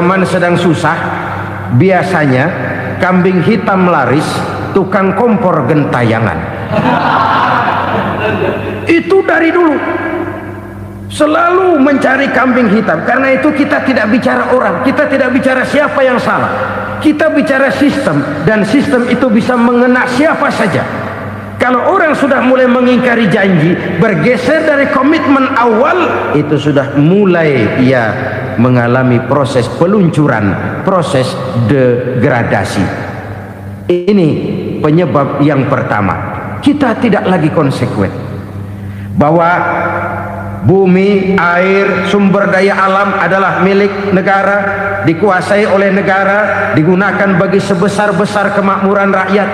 zaman sedang susah, biasanya kambing hitam laris, tukang kompor gentayangan. Itu dari dulu selalu mencari kambing hitam. Karena itu kita tidak bicara orang, kita tidak bicara siapa yang salah, kita bicara sistem, dan sistem itu bisa mengena siapa saja. Kalau orang sudah mulai mengingkari janji, bergeser dari komitmen awal, itu sudah mulai ia mengalami proses peluncuran, proses degradasi. Ini penyebab yang pertama. Kita tidak lagi konsekuen bahwa bumi, air, sumber daya alam adalah milik negara, dikuasai oleh negara, digunakan bagi sebesar-besar kemakmuran rakyat.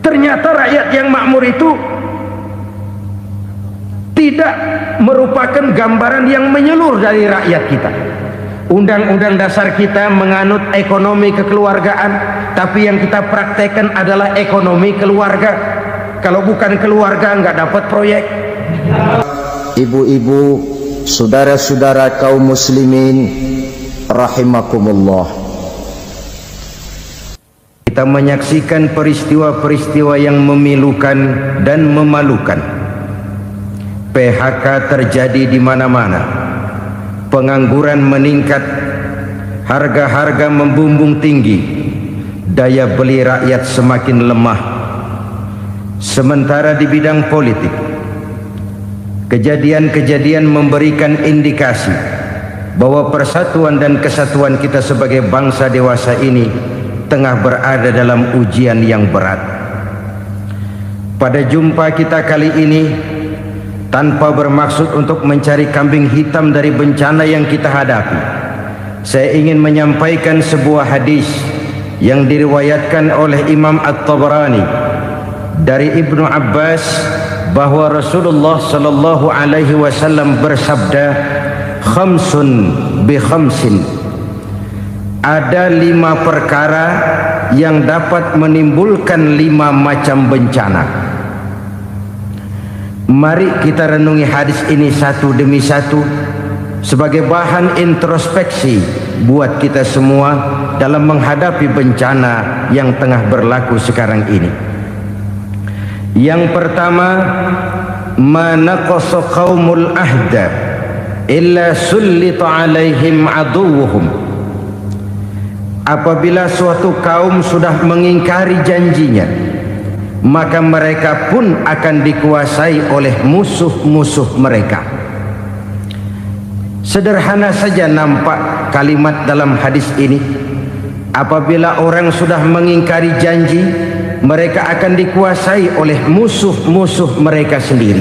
Ternyata rakyat yang makmur itu tidak merupakan gambaran yang menyeluruh dari rakyat kita. Undang-undang dasar kita menganut ekonomi kekeluargaan, tapi yang kita praktekkan adalah ekonomi keluarga. Kalau bukan keluarga nggak dapat proyek. Ibu-ibu, saudara-saudara kaum muslimin rahimakumullah, kita menyaksikan peristiwa-peristiwa yang memilukan dan memalukan. PHK terjadi di mana-mana, pengangguran meningkat, harga-harga membumbung tinggi, daya beli rakyat semakin lemah. Sementara di bidang politik, kejadian-kejadian memberikan indikasi bahwa persatuan dan kesatuan kita sebagai bangsa dewasa ini tengah berada dalam ujian yang berat. Pada jumpa kita kali ini, tanpa bermaksud untuk mencari kambing hitam dari bencana yang kita hadapi, saya ingin menyampaikan sebuah hadis yang diriwayatkan oleh Imam At-Tabarani dari Ibnu Abbas bahwa Rasulullah sallallahu alaihi wasallam bersabda, khamsun bi khamsin, ada 5 perkara yang dapat menimbulkan 5 macam bencana. Mari kita renungi hadis ini satu demi satu sebagai bahan introspeksi buat kita semua dalam menghadapi bencana yang tengah berlaku sekarang ini. Yang pertama, manaqasa qaumul ahda illa sullita alaihim aduwuhum. Apabila suatu kaum sudah mengingkari janjinya, maka mereka pun akan dikuasai oleh musuh-musuh mereka. Sederhana saja nampak kalimat dalam hadis ini. Apabila orang sudah mengingkari janji, mereka akan dikuasai oleh musuh-musuh mereka sendiri.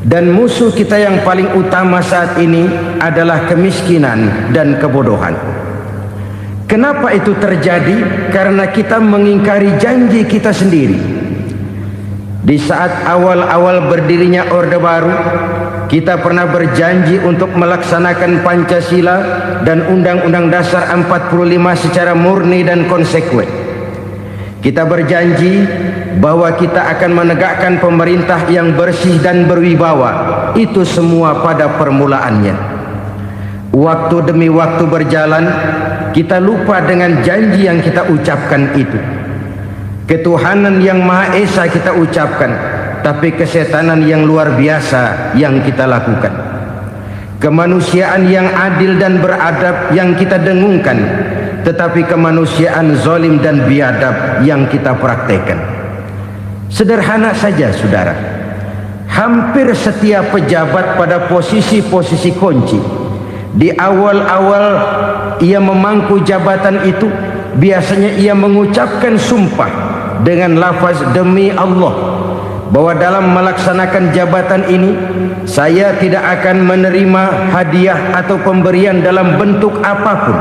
Dan musuh kita yang paling utama saat ini adalah kemiskinan dan kebodohan. Kenapa itu terjadi? Karena kita mengingkari janji kita sendiri. Di saat awal-awal berdirinya Orde Baru, kita pernah berjanji untuk melaksanakan Pancasila dan Undang-Undang Dasar 45 secara murni dan konsekuen. Kita berjanji bahwa kita akan menegakkan pemerintah yang bersih dan berwibawa. Itu semua pada permulaannya. Waktu demi waktu berjalan, kita lupa dengan janji yang kita ucapkan itu. Ketuhanan yang Maha Esa kita ucapkan, tapi kesetanan yang luar biasa yang kita lakukan. Kemanusiaan yang adil dan beradab yang kita dengungkan, tetapi kemanusiaan zalim dan biadab yang kita praktekkan. Sederhana saja saudara, hampir setiap pejabat pada posisi-posisi kunci, di awal-awal ia memangku jabatan itu, biasanya ia mengucapkan sumpah dengan lafaz demi Allah bahwa dalam melaksanakan jabatan ini saya tidak akan menerima hadiah atau pemberian dalam bentuk apapun.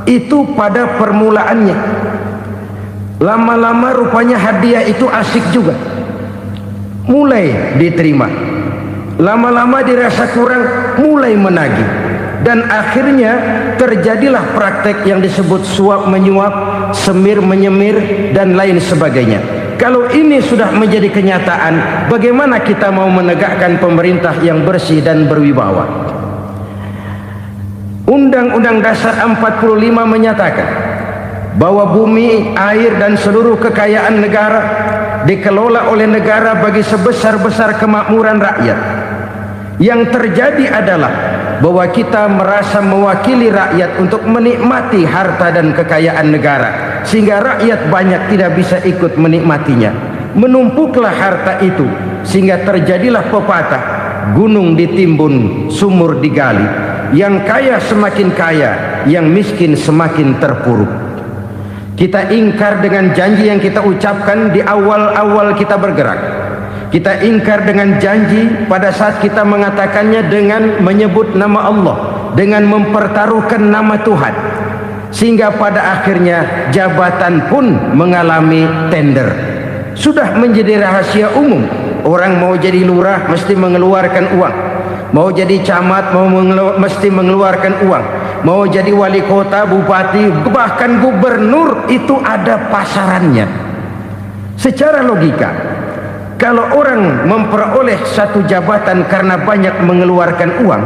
Itu pada permulaannya. Lama-lama rupanya hadiah itu asik juga, mulai diterima. Lama-lama dirasa kurang, mulai menagih. Dan akhirnya terjadilah praktek yang disebut suap menyuap, semir menyemir, dan lain sebagainya. Kalau ini sudah menjadi kenyataan, bagaimana kita mau menegakkan pemerintah yang bersih dan berwibawa? Undang-Undang Dasar 45 menyatakan bahwa bumi, air dan seluruh kekayaan negara dikelola oleh negara bagi sebesar-besar kemakmuran rakyat. Yang terjadi adalah bahwa kita merasa mewakili rakyat untuk menikmati harta dan kekayaan negara, sehingga rakyat banyak tidak bisa ikut menikmatinya. Menumpuklah harta itu sehingga terjadilah pepatah, gunung ditimbun, sumur digali. Yang kaya semakin kaya, yang miskin semakin terpuruk. Kita ingkar dengan janji yang kita ucapkan di awal-awal kita bergerak. Kita ingkar dengan janji pada saat kita mengatakannya dengan menyebut nama Allah, dengan mempertaruhkan nama Tuhan. Sehingga pada akhirnya jabatan pun mengalami tender. Sudah menjadi rahasia umum, orang mau jadi lurah mesti mengeluarkan uang, mau jadi camat mesti mengeluarkan uang, mau jadi wali kota, bupati, bahkan gubernur, itu ada pasarannya. Secara logika, kalau orang memperoleh satu jabatan karena banyak mengeluarkan uang,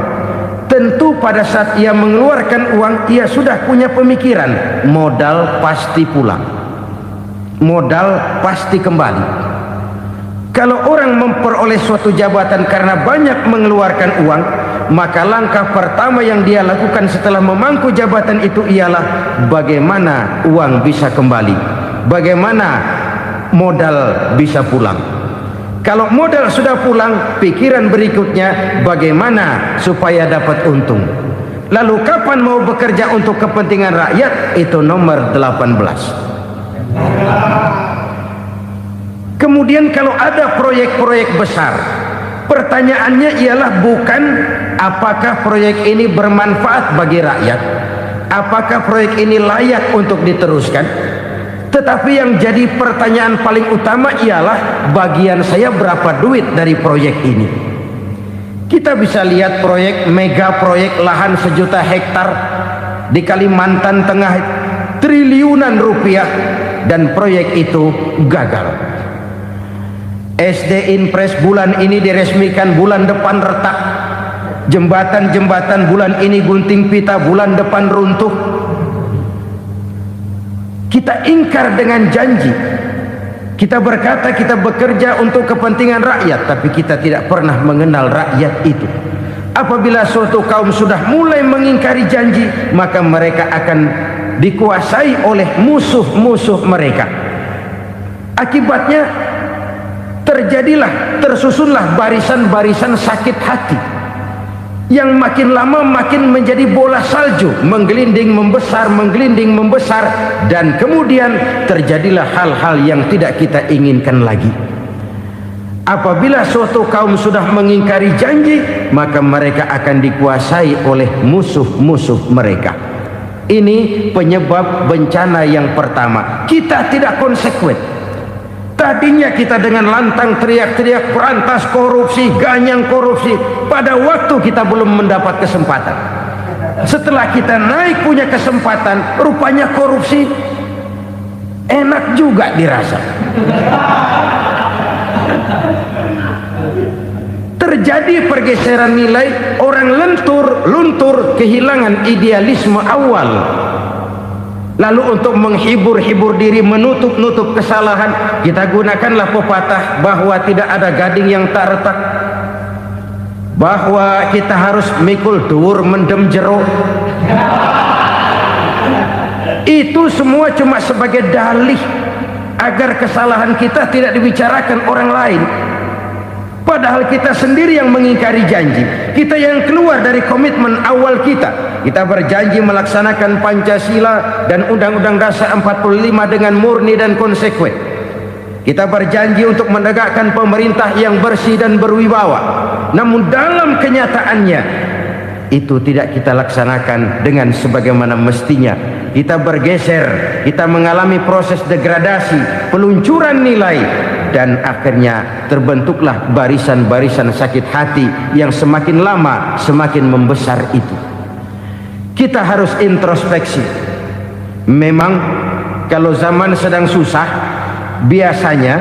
tentu pada saat ia mengeluarkan uang, ia sudah punya pemikiran, modal pasti pulang, modal pasti kembali. Kalau orang memperoleh suatu jabatan karena banyak mengeluarkan uang, maka langkah pertama yang dia lakukan setelah memangku jabatan itu ialah bagaimana uang bisa kembali, bagaimana modal bisa pulang. Kalau modal sudah pulang, pikiran berikutnya bagaimana supaya dapat untung. Lalu kapan mau bekerja untuk kepentingan rakyat? Itu nomor 18. Kemudian kalau ada proyek-proyek besar, pertanyaannya ialah bukan apakah proyek ini bermanfaat bagi rakyat, apakah proyek ini layak untuk diteruskan, tetapi yang jadi pertanyaan paling utama ialah bagian saya berapa duit dari proyek ini. Kita bisa lihat proyek, mega proyek lahan 1 juta hektar di Kalimantan Tengah, triliunan rupiah, dan proyek itu gagal. SD Impres bulan ini diresmikan, bulan depan retak. Jembatan-jembatan bulan ini gunting pita, bulan depan runtuh. Kita ingkar dengan janji. Kita berkata kita bekerja untuk kepentingan rakyat, tapi kita tidak pernah mengenal rakyat itu. Apabila suatu kaum sudah mulai mengingkari janji, maka mereka akan dikuasai oleh musuh-musuh mereka. Akibatnya tersusunlah barisan-barisan sakit hati yang makin lama makin menjadi bola salju, menggelinding membesar, dan kemudian terjadilah hal-hal yang tidak kita inginkan lagi. Apabila suatu kaum sudah mengingkari janji, maka mereka akan dikuasai oleh musuh-musuh mereka. Ini penyebab bencana yang pertama. Kita tidak konsekuen. Tadinya kita dengan lantang teriak-teriak berantas korupsi, ganyang korupsi. Pada waktu kita belum mendapat kesempatan. Setelah kita naik punya kesempatan, rupanya korupsi enak juga dirasa. Terjadi pergeseran nilai, orang luntur, kehilangan idealisme awal. Lalu untuk menghibur diri, menutup kesalahan, kita gunakanlah pepatah bahwa tidak ada gading yang tak retak, bahwa kita harus mikul dhuwur mendem jero. Itu semua cuma sebagai dalih agar kesalahan kita tidak dibicarakan orang lain. Padahal kita sendiri yang mengingkari janji. Kita yang keluar dari komitmen awal kita. Kita berjanji melaksanakan Pancasila dan Undang-Undang Dasar 45 dengan murni dan konsekuen. Kita berjanji untuk menegakkan pemerintah yang bersih dan berwibawa. Namun dalam kenyataannya itu tidak kita laksanakan dengan sebagaimana mestinya. Kita bergeser, kita mengalami proses degradasi, peluncuran nilai, dan akhirnya terbentuklah barisan-barisan sakit hati yang semakin lama semakin membesar itu. Kita harus introspeksi. Memang kalau zaman sedang susah, biasanya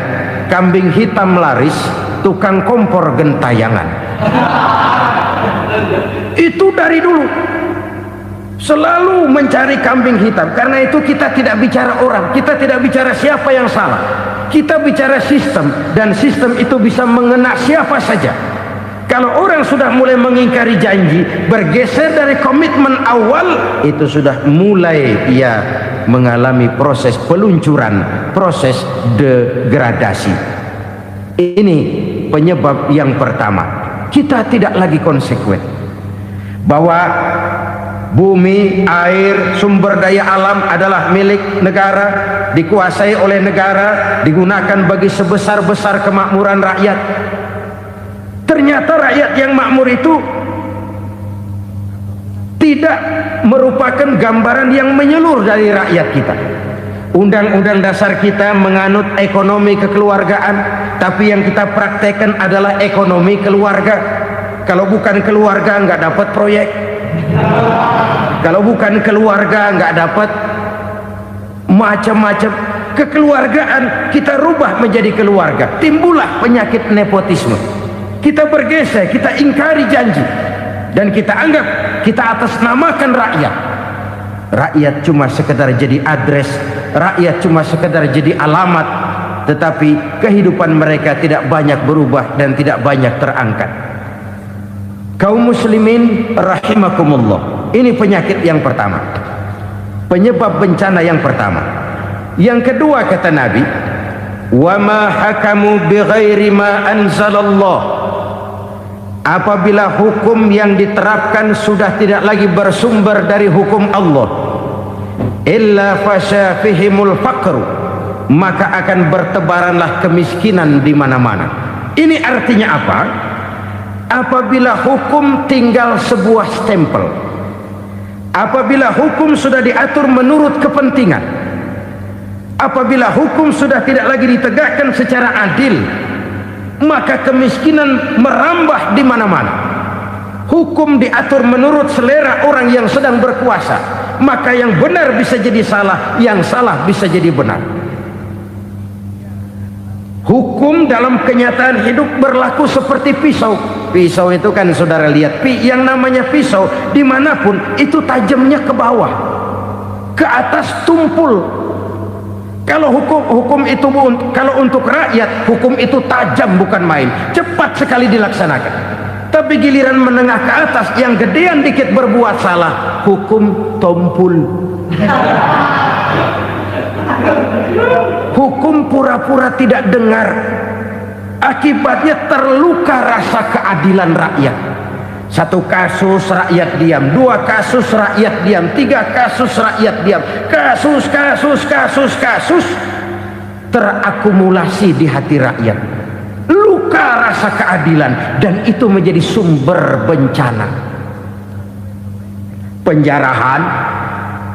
kambing hitam laris, tukang kompor gentayangan. Itu dari dulu. Selalu mencari kambing hitam. Karena itu kita tidak bicara orang, kita tidak bicara siapa yang salah, kita bicara sistem. Dan sistem itu bisa mengena siapa saja. Kalau orang sudah mulai mengingkari janji, bergeser dari komitmen awal, itu sudah mulai ia mengalami proses peluncuran, proses degradasi. Ini penyebab yang pertama. Kita tidak lagi konsekuen bahwa bumi, air, sumber daya alam adalah milik negara, dikuasai oleh negara, digunakan bagi sebesar-besar kemakmuran rakyat. Ternyata rakyat yang makmur itu tidak merupakan gambaran yang menyeluruh dari rakyat kita. Undang-undang dasar kita menganut ekonomi kekeluargaan, tapi yang kita praktekkan adalah ekonomi keluarga. Kalau bukan keluarga nggak dapat proyek, kalau bukan keluarga nggak dapat macam-macam. Kekeluargaan kita rubah menjadi keluarga, timbullah penyakit nepotisme. Kita bergeser, kita ingkari janji, dan kita anggap kita atasnamakan rakyat. Rakyat cuma sekedar jadi address, rakyat cuma sekedar jadi alamat, tetapi kehidupan mereka tidak banyak berubah dan tidak banyak terangkat. Kaum muslimin rahimakumullah, ini penyakit yang pertama, penyebab bencana yang pertama. Yang kedua, kata Nabi, wa ma hakamu bighairi ma anzalallah. Apabila hukum yang diterapkan sudah tidak lagi bersumber dari hukum Allah, illa fasya fihimul faqru, maka akan bertebaranlah kemiskinan di mana-mana. Ini artinya apa? Apabila hukum tinggal sebuah stempel, apabila hukum sudah diatur menurut kepentingan, apabila hukum sudah tidak lagi ditegakkan secara adil, maka kemiskinan merambah di mana-mana. Hukum diatur menurut selera orang yang sedang berkuasa, maka yang benar bisa jadi salah, yang salah bisa jadi benar. Hukum dalam kenyataan hidup berlaku seperti pisau. Pisau itu kan saudara lihat, yang namanya pisau dimanapun itu tajamnya ke bawah, ke atas tumpul. Kalau hukum itu, kalau untuk rakyat, hukum itu tajam bukan main, cepat sekali dilaksanakan. Tapi giliran menengah ke atas, yang gedean dikit berbuat salah, hukum tompul. Hukum pura-pura tidak dengar. Akibatnya terluka rasa keadilan rakyat. Satu kasus rakyat diam, dua kasus rakyat diam, tiga kasus rakyat diam, kasus terakumulasi di hati rakyat. Luka rasa keadilan, dan itu menjadi sumber bencana. Penjarahan,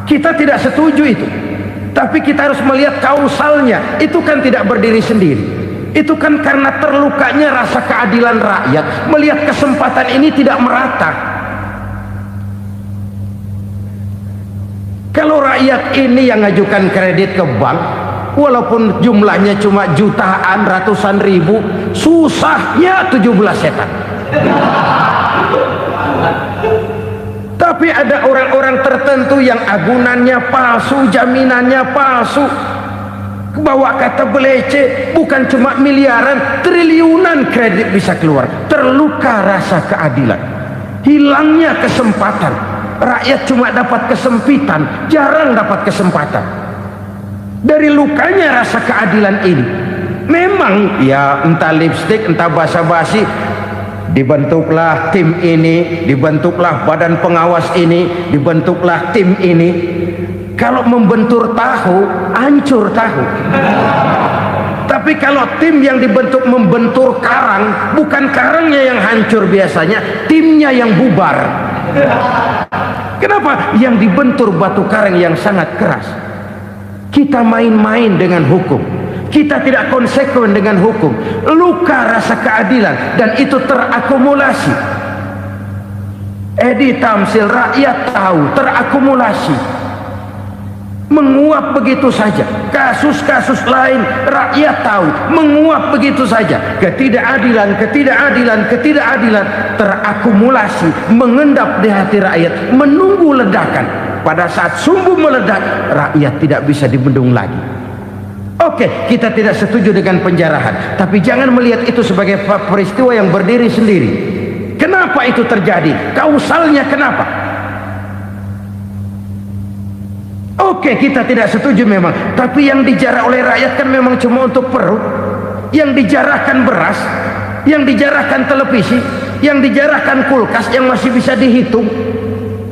kita tidak setuju itu, tapi kita harus melihat kausalnya. Itu kan tidak berdiri sendiri. Itu kan karena terlukanya rasa keadilan rakyat, melihat kesempatan ini tidak merata. Kalau rakyat ini yang ngajukan kredit ke bank, walaupun jumlahnya cuma jutaan, ratusan ribu, susahnya 17 setan. Tapi ada orang-orang tertentu yang agunannya palsu, jaminannya palsu, bawa kata belece, bukan cuma miliaran, triliunan kredit bisa keluar. Terluka rasa keadilan, hilangnya kesempatan. Rakyat cuma dapat kesempitan, jarang dapat kesempatan. Dari lukanya rasa keadilan ini, memang ya entah lipstik, entah basa-basi, dibentuklah tim ini, dibentuklah badan pengawas ini, dibentuklah tim ini. Kalau membentur tahu, hancur tahu. Tapi kalau tim yang dibentuk membentur karang, bukan karangnya yang hancur biasanya, timnya yang bubar. Kenapa? Yang dibentur batu karang yang sangat keras. Kita main-main dengan hukum, kita tidak konsekuen dengan hukum. Luka rasa keadilan, dan itu terakumulasi. Edi Tamsil, rakyat tahu, terakumulasi. menguap begitu saja. Kasus-kasus lain rakyat tahu, menguap begitu saja. Ketidakadilan terakumulasi, mengendap di hati rakyat, menunggu ledakan. Pada saat sumbu meledak, rakyat tidak bisa dibendung lagi. Oke, kita tidak setuju dengan penjarahan, tapi jangan melihat itu sebagai peristiwa yang berdiri sendiri. Kenapa itu terjadi? Kausalnya kenapa? Oke, kita tidak setuju memang, tapi yang dijarah oleh rakyat kan memang cuma untuk perut. Yang dijarahkan beras, yang dijarahkan televisi, yang dijarahkan kulkas yang masih bisa dihitung,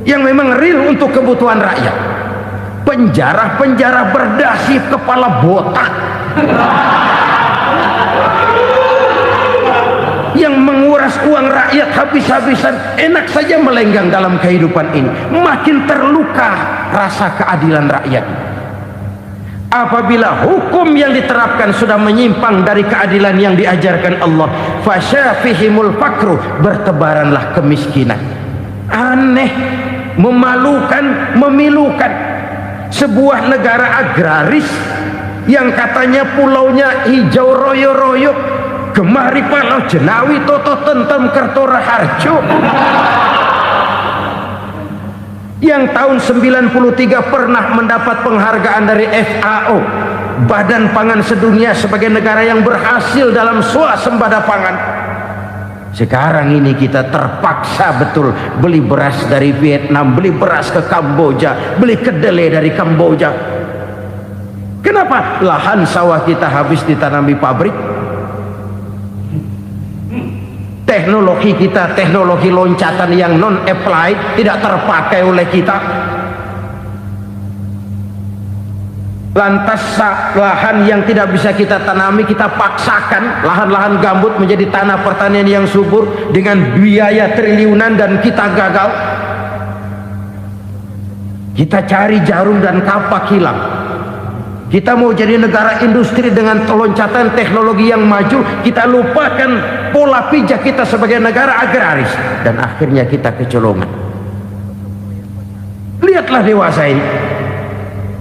yang memang real untuk kebutuhan rakyat. Penjara-penjara berdasi kepala botak yang menguras uang rakyat habis-habisan, enak saja melenggang dalam kehidupan ini. Makin terluka rasa keadilan rakyat. Apabila hukum yang diterapkan sudah menyimpang dari keadilan yang diajarkan Allah, fasyafihimul fakru, bertebaranlah kemiskinan. Aneh, memalukan, memilukan. Sebuah negara agraris yang katanya pulaunya hijau royo-royo, gemari palau jenawi toto tentem kertora harjo, yang tahun 93 pernah mendapat penghargaan dari FAO, Badan Pangan Sedunia, sebagai negara yang berhasil dalam swasembada pangan. Sekarang ini kita terpaksa betul beli beras dari Vietnam, beli beras ke Kamboja, beli kedelai dari Kamboja. Kenapa? Lahan sawah kita habis ditanami pabrik. Teknologi kita, teknologi loncatan yang non-applied, tidak terpakai oleh kita. Lantas lahan yang tidak bisa kita tanami, kita paksakan lahan-lahan gambut menjadi tanah pertanian yang subur dengan biaya triliunan, dan kita gagal. Kita cari jarum dan kapak hilang. Kita mau jadi negara industri dengan loncatan teknologi yang maju, kita lupakan pola pijak kita sebagai negara agraris, dan akhirnya kita kecolongan. Lihatlah dewasa ini,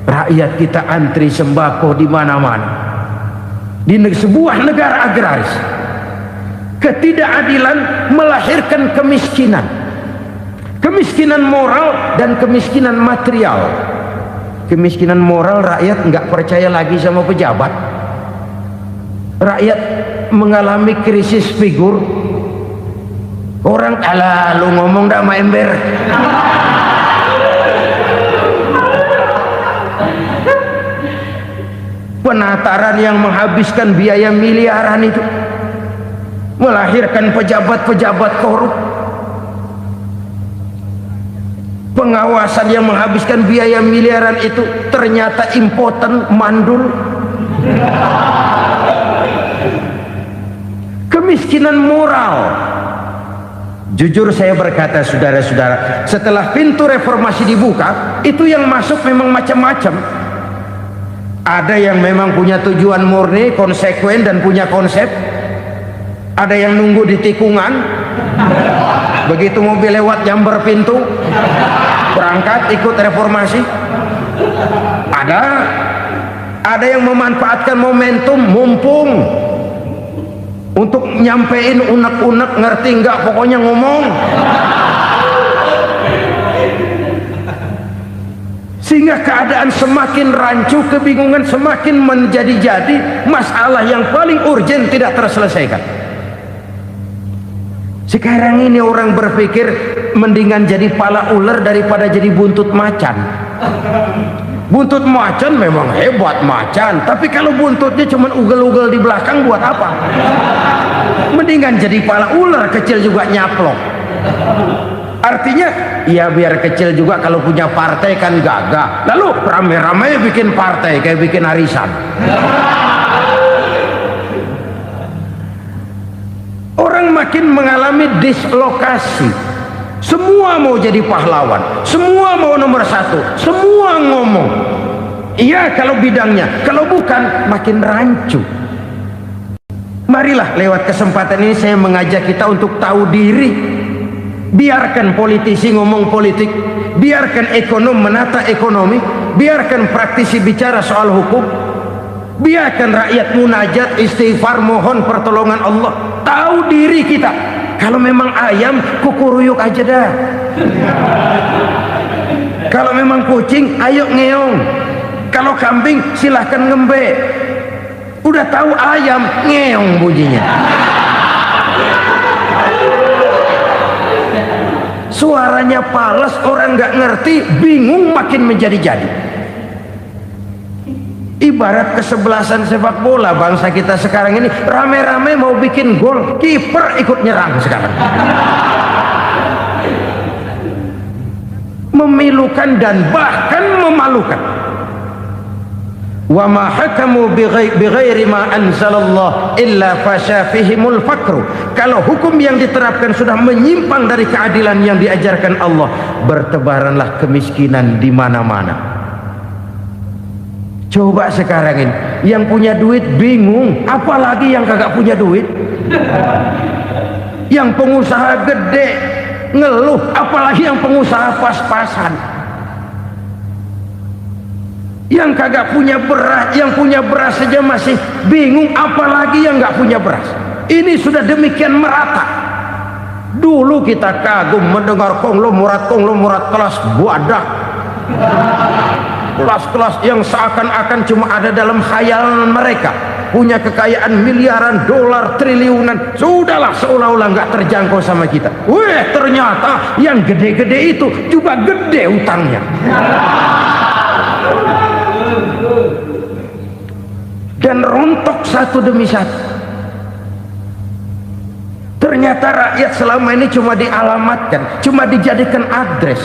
rakyat kita antri sembako di mana-mana. Di sebuah negara agraris, ketidakadilan melahirkan kemiskinan, kemiskinan moral dan kemiskinan material. Kemiskinan moral, rakyat nggak percaya lagi sama pejabat. Rakyat mengalami krisis figur. Orang alah lu ngomong dah sama ember. Penataran yang menghabiskan biaya miliaran itu melahirkan pejabat-pejabat korup. Pengawasan yang menghabiskan biaya miliaran itu ternyata impoten, mandul. Kemiskinan moral. Jujur saya berkata, saudara-saudara, setelah pintu reformasi dibuka, itu yang masuk memang macam-macam. Ada yang memang punya tujuan murni, konsekuen dan punya konsep. Ada yang nunggu di tikungan, begitu mobil lewat nyamber pintu, berangkat ikut reformasi. Ada yang memanfaatkan momentum, mumpung, untuk nyampein unek-unek, ngerti nggak, pokoknya ngomong. Sehingga keadaan semakin rancu, kebingungan semakin menjadi-jadi, masalah yang paling urgen tidak terselesaikan. Sekarang ini orang berpikir mendingan jadi pala ular daripada jadi buntut macan. Buntut macan memang hebat macan, tapi kalau buntutnya cuma ugel-ugel di belakang buat apa? Mendingan jadi pala ular, kecil juga nyaplok. Artinya ya biar kecil juga kalau punya partai kan gagah. Lalu rame-rame bikin partai kayak bikin arisan. Orang makin mengalami dislokasi. Semua mau jadi pahlawan, semua mau nomor satu, semua ngomong iya kalau bidangnya, kalau bukan makin rancu. Marilah lewat kesempatan ini saya mengajak kita untuk tahu diri. Biarkan politisi ngomong politik, biarkan ekonom menata ekonomi, biarkan praktisi bicara soal hukum, biarkan rakyat munajat, istighfar, mohon pertolongan Allah. Tahu diri kita. Kalau memang ayam, kukuruyuk aja dah. Kalau memang kucing, ayo ngeong. Kalau kambing, silahkan ngembe. Udah tahu ayam, ngeong bunyinya. Suaranya palas, orang nggak ngerti, bingung, makin menjadi-jadi. Ibarat kesebelasan sepak bola bangsa kita sekarang ini, rame-rame mau bikin gol, kiper ikut nyerang sekarang. Memilukan dan bahkan memalukan. Wa ma hakamu bighairi ma anzalallah illa fasyafihimul fakru. Kalau hukum yang diterapkan sudah menyimpang dari keadilan yang diajarkan Allah, bertebaranlah kemiskinan di mana-mana. Coba sekarang ini yang punya duit bingung, apalagi yang kagak punya duit. Yang pengusaha gede ngeluh, apalagi yang pengusaha pas-pasan. Yang kagak punya beras, yang punya beras saja masih bingung, apalagi yang nggak punya beras. Ini sudah demikian merata. Dulu kita kagum mendengar konglomerat kelas buadah, kelas-kelas yang seakan-akan cuma ada dalam khayalan mereka, punya kekayaan miliaran dolar, triliunan. Sudahlah, seolah-olah nggak terjangkau sama kita. Weh, ternyata yang gede-gede itu juga gede utangnya. Dan rontok satu demi satu. Ternyata rakyat selama ini cuma dialamatkan, cuma dijadikan address.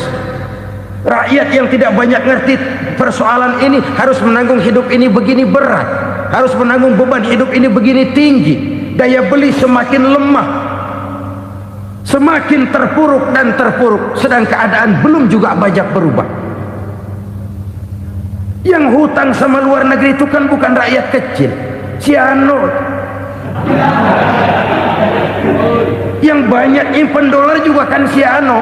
Rakyat yang tidak banyak ngerti persoalan ini harus menanggung hidup ini begini berat, harus menanggung beban hidup ini begini tinggi, daya beli semakin lemah, semakin terpuruk dan terpuruk, sedang keadaan belum juga banyak berubah. Yang hutang sama luar negeri itu kan bukan rakyat kecil, Ciano. Yang banyak nyimpen dolar juga kan Ciano.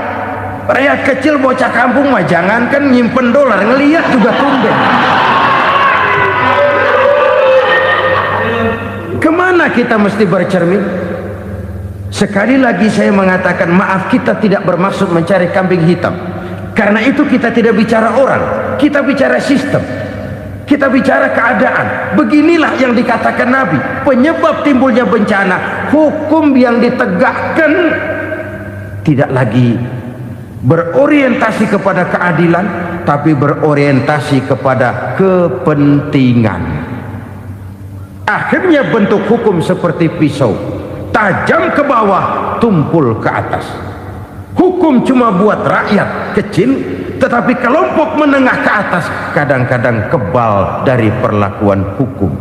Rakyat kecil bocah kampung mah jangankan nyimpen dolar, ngelihat juga tumben. Kemana kita mesti bercermin? Sekali lagi saya mengatakan, maaf, kita tidak bermaksud mencari kambing hitam. Karena itu kita tidak bicara orang, kita bicara sistem, kita bicara keadaan. Beginilah yang dikatakan Nabi, penyebab timbulnya bencana, hukum yang ditegakkan tidak lagi berorientasi kepada keadilan, tapi berorientasi kepada kepentingan. Akhirnya bentuk hukum seperti pisau, tajam ke bawah, tumpul ke atas. Hukum cuma buat rakyat kecil, tetapi kelompok menengah ke atas kadang-kadang kebal dari perlakuan hukum.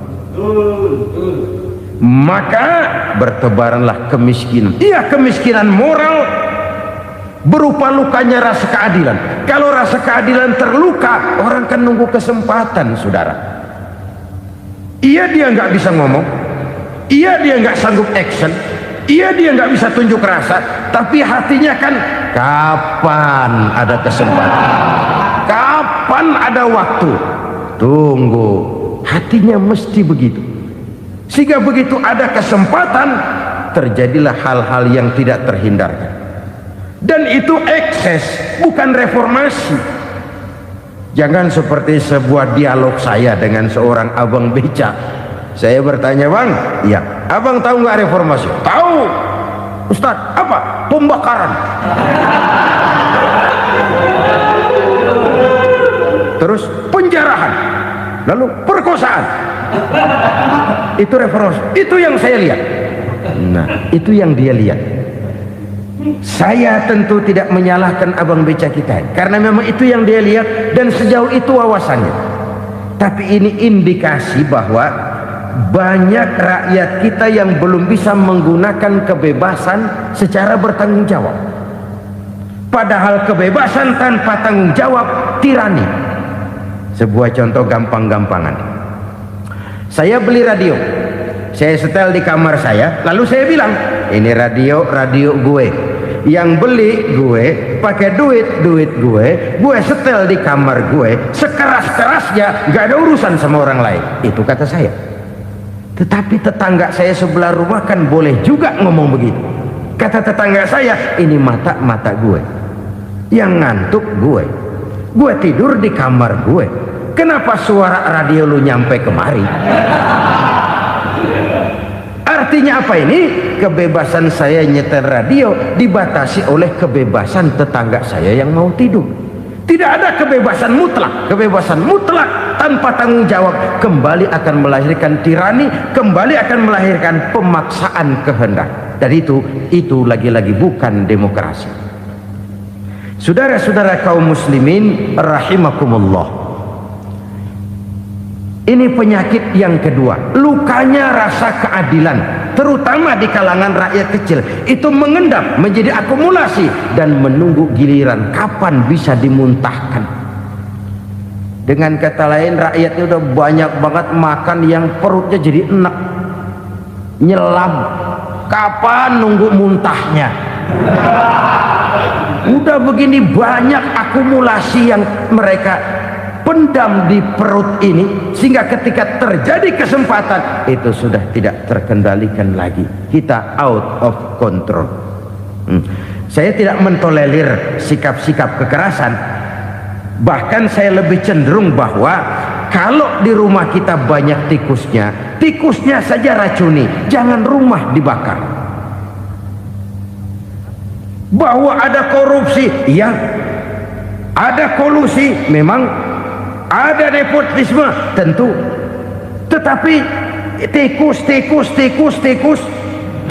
Maka bertebaranlah kemiskinan. Iya, kemiskinan moral berupa lukanya rasa keadilan. Kalau rasa keadilan terluka, orang kan nunggu kesempatan, saudara. Iya, dia nggak bisa ngomong, iya, dia nggak sanggup action, iya, dia nggak bisa tunjuk rasa, tapi hatinya kan, kapan ada kesempatan, kapan ada waktu, tunggu. Hatinya mesti begitu. Sehingga begitu ada kesempatan, terjadilah hal-hal yang tidak terhindarkan. Dan itu ekses, bukan reformasi. Jangan seperti sebuah dialog saya dengan seorang abang beca. Saya bertanya, bang, iya, abang tahu nggak reformasi? Tahu, Ustadz. Apa? Pembakaran. Terus penjarahan, lalu perkosaan. Itu reformasi. Itu yang saya lihat. Nah, itu yang dia lihat. Saya tentu tidak menyalahkan abang beca kita, karena memang itu yang dia lihat dan sejauh itu wawasannya. Tapi ini indikasi bahwa banyak rakyat kita yang belum bisa menggunakan kebebasan secara bertanggung jawab. Padahal kebebasan tanpa tanggung jawab tirani. Sebuah contoh gampang-gampangan. Saya beli radio, saya setel di kamar saya, lalu saya bilang, ini radio gue. Yang beli gue, pakai duit gue setel di kamar gue, sekeras-kerasnya, gak ada urusan sama orang lain. Itu kata saya. Tetapi tetangga saya sebelah rumah kan boleh juga ngomong begitu. Kata tetangga saya, ini mata gue, yang ngantuk gue tidur di kamar gue, kenapa suara radio lu nyampe kemari? Artinya apa ini? Kebebasan saya nyetel radio dibatasi oleh kebebasan tetangga saya yang mau tidur. Tidak ada kebebasan mutlak. Kebebasan mutlak tanpa tanggung jawab kembali akan melahirkan tirani, kembali akan melahirkan pemaksaan kehendak. Dan itu lagi-lagi bukan demokrasi. Saudara-saudara kaum muslimin rahimakumullah, ini penyakit yang kedua, lukanya rasa keadilan, terutama di kalangan rakyat kecil. Itu mengendap menjadi akumulasi dan menunggu giliran kapan bisa dimuntahkan. Dengan kata lain, rakyatnya udah banyak banget makan yang perutnya jadi enak, nyelam. Kapan nunggu muntahnya? Udah begini banyak akumulasi yang mereka pendam di perut ini, sehingga ketika terjadi kesempatan itu sudah tidak terkendalikan lagi. Kita out of control. Saya tidak mentolerir sikap-sikap kekerasan. Bahkan saya lebih cenderung bahwa kalau di rumah kita banyak tikusnya saja racuni, jangan rumah dibakar. Bahwa ada korupsi, iya. Ada kolusi, memang. Ada nepotisme, tentu. Tetapi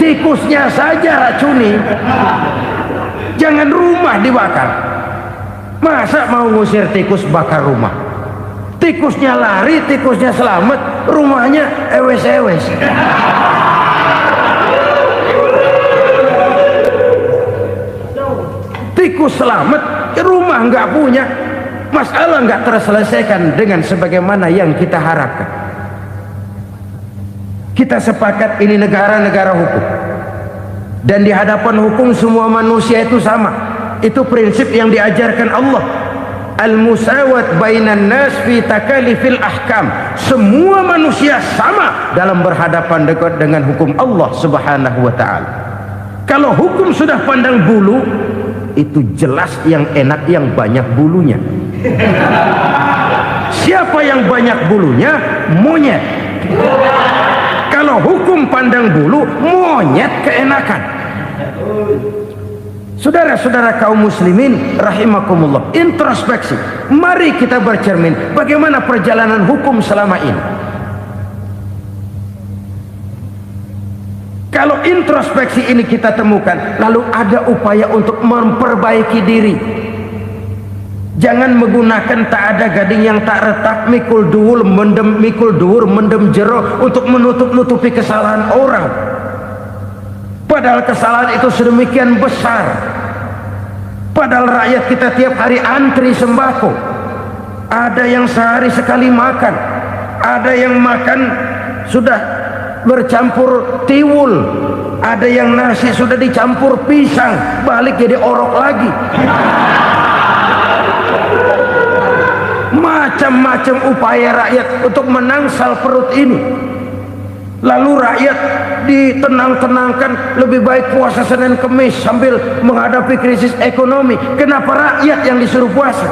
tikusnya saja racuni, jangan rumah dibakar. Masa mau ngusir tikus bakar rumah? Tikusnya lari, tikusnya selamat, rumahnya ewes-ewes. Tikus selamat, rumah nggak punya. Masalah nggak terselesaikan dengan sebagaimana yang kita harapkan. Kita sepakat ini negara hukum, dan di hadapan hukum semua manusia itu sama. Itu prinsip yang diajarkan Allah. Al-musawat bainan nas fi takalifil ahkam. Semua manusia sama dalam berhadapan dengan hukum Allah Subhanahu wa ta'ala. Kalau hukum sudah pandang bulu, itu jelas yang enak yang banyak bulunya. Siapa yang banyak bulunya? Monyet. Kalau hukum pandang bulu, monyet keenakan. Saudara-saudara kaum muslimin rahimakumullah, introspeksi. Mari kita bercermin bagaimana perjalanan hukum selama ini. Kalau introspeksi ini kita temukan, lalu ada upaya untuk memperbaiki diri. Jangan menggunakan tak ada gading yang tak retak, mikul duwur mendem jero untuk menutupi kesalahan orang. Padahal kesalahan itu sedemikian besar. Padahal rakyat kita tiap hari antri sembako. Ada yang sehari sekali makan, ada yang makan sudah bercampur tiwul, ada yang nasi sudah dicampur pisang, balik jadi orok lagi. Macam-macam upaya rakyat untuk menangsal perut ini. Lalu rakyat ditenang-tenangkan, lebih baik puasa Senin Kemis sambil menghadapi krisis ekonomi. Kenapa rakyat yang disuruh puasa?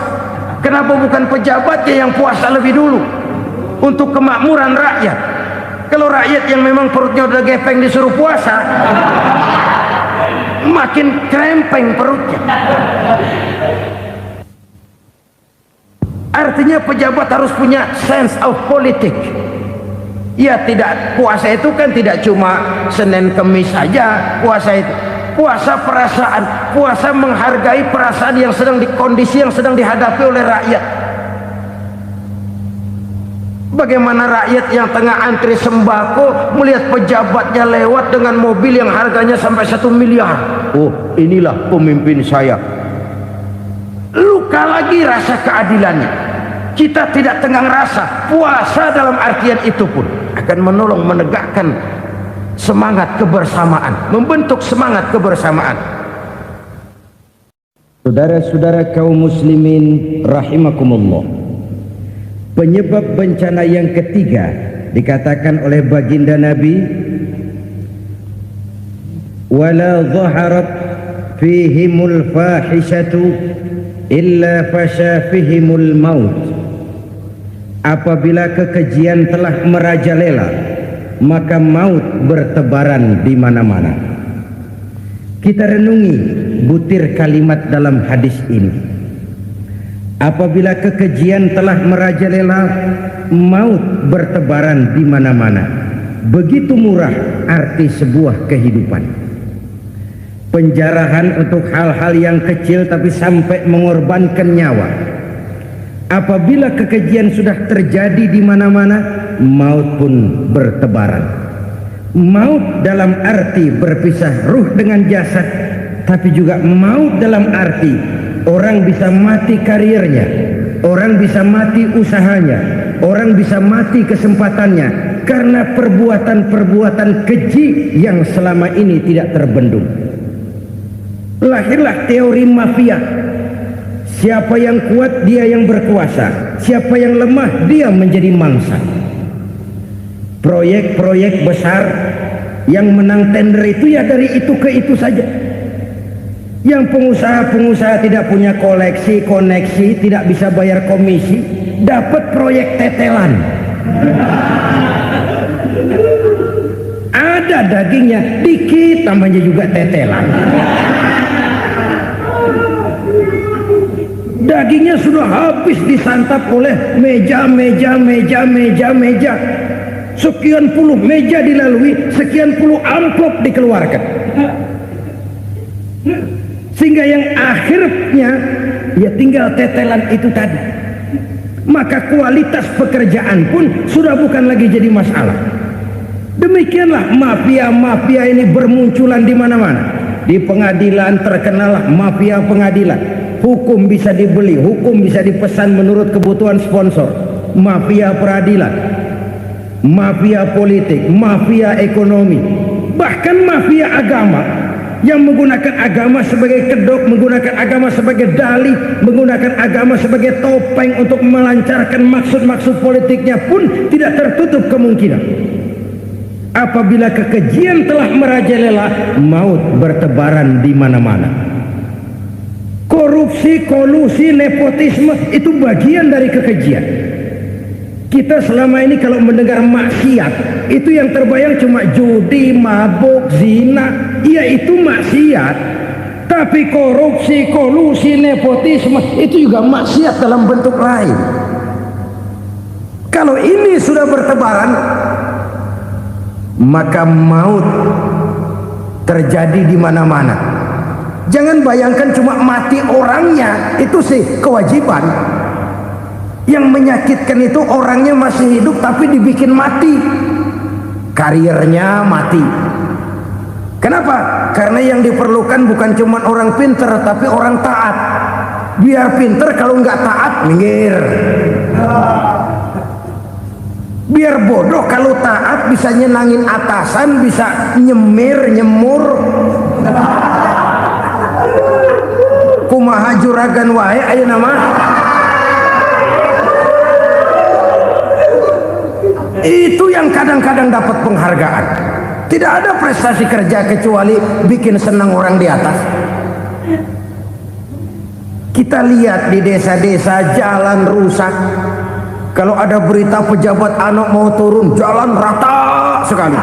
Kenapa bukan pejabatnya yang puasa lebih dulu untuk kemakmuran rakyat? Kalau rakyat yang memang perutnya udah gepeng disuruh puasa, makin krempeng perutnya. Artinya pejabat harus punya sense of politik. Ya, tidak, puasa itu kan tidak cuma Senin Kemis saja. Puasa itu puasa perasaan, puasa menghargai perasaan yang sedang kondisi yang sedang dihadapi oleh rakyat. Bagaimana rakyat yang tengah antri sembako melihat pejabatnya lewat dengan mobil yang harganya sampai 1 miliar. Oh, inilah pemimpin saya. Luka lagi rasa keadilannya. Kita tidak tenggang rasa. Puasa dalam artian itu pun akan menolong menegakkan semangat kebersamaan, membentuk semangat kebersamaan. Saudara-saudara kaum muslimin rahimakumullah, penyebab bencana yang ketiga dikatakan oleh baginda Nabi, wala zaharat fihimul fahishatu illa fasha fihimul maut. Apabila kekejian telah merajalela, maka maut bertebaran di mana-mana. Kita renungi butir kalimat dalam hadis ini. Apabila kekejian telah merajalela, maut bertebaran di mana-mana. Begitu murah arti sebuah kehidupan. Penjarahan untuk hal-hal yang kecil tapi sampai mengorbankan nyawa. Apabila kekejian sudah terjadi di mana-mana, maut pun bertebaran. Maut dalam arti berpisah ruh dengan jasad, tapi juga maut dalam arti orang bisa mati karirnya, orang bisa mati usahanya, orang bisa mati kesempatannya karena perbuatan-perbuatan keji yang selama ini tidak terbendung. Lahirlah teori mafia. Siapa yang kuat dia yang berkuasa, siapa yang lemah dia menjadi mangsa. Proyek-proyek besar yang menang tender itu ya dari itu ke itu saja. Yang pengusaha-pengusaha tidak punya koleksi, koneksi, tidak bisa bayar komisi, dapat proyek tetelan. Ada dagingnya, dikit namanya juga tetelan. Dagingnya sudah habis disantap oleh meja. Sekian puluh meja dilalui, sekian puluh amplop dikeluarkan. Sehingga yang akhirnya ya tinggal tetelan itu tadi. Maka kualitas pekerjaan pun sudah bukan lagi jadi masalah. Demikianlah mafia-mafia ini bermunculan di mana-mana. Di pengadilan terkenallah mafia pengadilan. Hukum bisa dibeli, hukum bisa dipesan menurut kebutuhan sponsor. Mafia peradilan, mafia politik, mafia ekonomi, bahkan mafia agama yang menggunakan agama sebagai kedok, menggunakan agama sebagai dalih, menggunakan agama sebagai topeng untuk melancarkan maksud-maksud politiknya pun tidak tertutup kemungkinan. Apabila kekejian telah merajalela, maut bertebaran di mana-mana. Korupsi, kolusi, nepotisme itu bagian dari kekejian. Kita selama ini kalau mendengar maksiat, itu yang terbayang cuma judi, mabuk, zina. Iya, itu maksiat. Tapi korupsi, kolusi, nepotisme itu juga maksiat dalam bentuk lain. Kalau ini sudah bertebaran, maka maut terjadi di mana-mana. Jangan bayangkan cuma mati orangnya, itu sih kewajiban. Yang menyakitkan itu orangnya masih hidup tapi dibikin mati, karirnya mati. Kenapa? Karena yang diperlukan bukan cuma orang pinter tapi orang taat. Biar pinter, kalau nggak taat minggir. Biar bodoh, kalau taat bisa nyenangin atasan, bisa nyemir, nyemur. Kumaha juragan wae aya nama. Itu yang kadang-kadang dapat penghargaan. Tidak ada prestasi kerja kecuali bikin senang orang di atas. Kita lihat di desa-desa jalan rusak. Kalau ada berita pejabat anak mau turun, jalan rata sekali.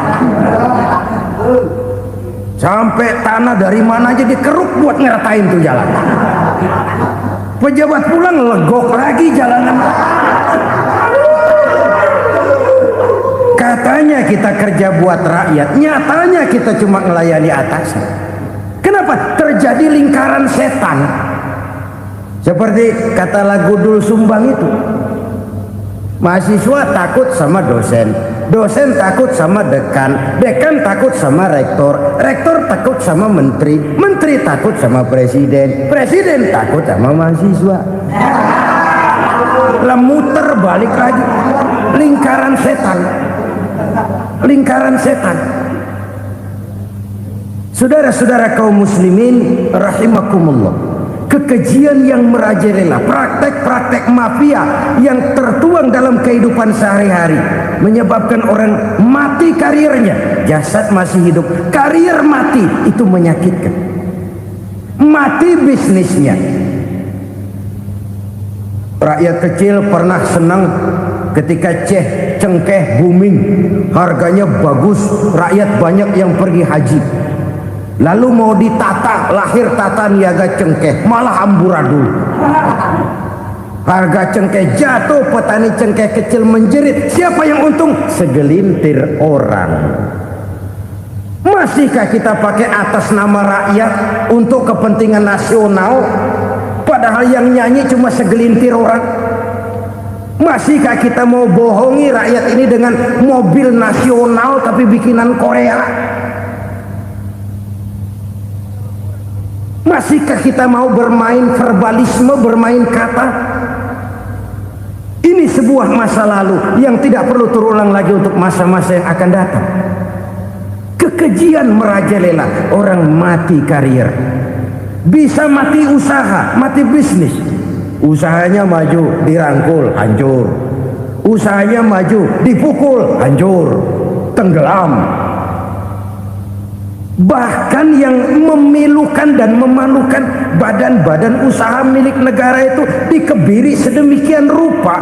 Sampai tanah dari mana aja dikeruk buat ngeratain tuh jalan. Pejabat pulang legok lagi jalanan. Katanya kita kerja buat rakyat, nyatanya kita cuma melayani atasan. Kenapa? Terjadi lingkaran setan. Seperti kata lagu Dul Sumbang itu. Mahasiswa takut sama dosen, dosen takut sama dekan, dekan takut sama rektor, rektor takut sama menteri, menteri takut sama presiden, presiden takut sama mahasiswa. Lah muter balik lagi, lingkaran setan, lingkaran setan. Saudara-saudara kaum muslimin rahimakumullah, kekejian yang merajalela, praktek-praktek mafia yang tertuang dalam kehidupan sehari-hari menyebabkan orang mati karirnya, jasad masih hidup, karir mati. Itu menyakitkan. Mati bisnisnya. Rakyat kecil pernah senang ketika cengkeh booming, harganya bagus, rakyat banyak yang pergi haji. Lalu mau ditata, lahir tata niaga cengkeh, malah amburadul. Harga cengkeh jatuh, petani cengkeh kecil menjerit. Siapa yang untung? Segelintir orang. Masihkah kita pakai atas nama rakyat untuk kepentingan nasional, padahal yang nyanyi cuma segelintir orang? Masihkah kita mau bohongi rakyat ini dengan mobil nasional tapi bikinan Korea? Masihkah kita mau bermain verbalisme, bermain kata? Ini sebuah masa lalu yang tidak perlu terulang lagi untuk masa-masa yang akan datang. Kekejian merajalela, orang mati karir, bisa mati usaha, mati bisnis. Usahanya maju, dirangkul, hancur. Usahanya maju, dipukul, hancur, tenggelam. Bahkan yang memilukan dan memalukan badan-badan usaha milik negara itu dikebiri sedemikian rupa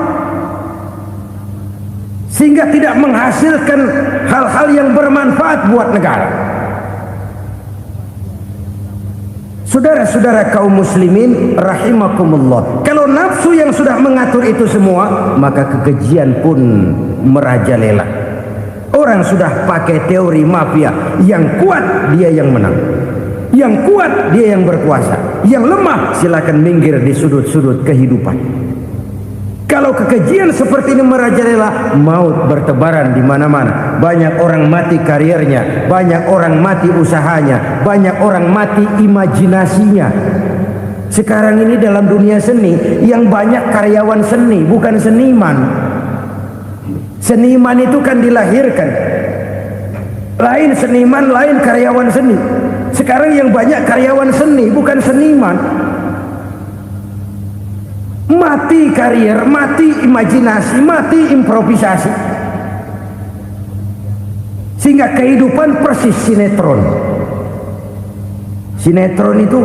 sehingga tidak menghasilkan hal-hal yang bermanfaat buat negara. Saudara-saudara kaum muslimin rahimakumullah, kalau nafsu yang sudah mengatur itu semua, maka kekejian pun merajalela. Orang sudah pakai teori mafia, yang kuat dia yang menang, yang kuat dia yang berkuasa, yang lemah silakan minggir di sudut-sudut kehidupan. Kalau kekejian seperti ini merajalela, maut bertebaran di mana-mana. Banyak orang mati karirnya, banyak orang mati usahanya, banyak orang mati imajinasinya. Sekarang ini dalam dunia seni yang banyak karyawan seni, bukan seniman. Seniman itu kan dilahirkan, lain seniman, lain karyawan seni. Sekarang yang banyak karyawan seni, bukan seniman. Mati karir, mati imajinasi, mati improvisasi, sehingga kehidupan persis sinetron. Sinetron itu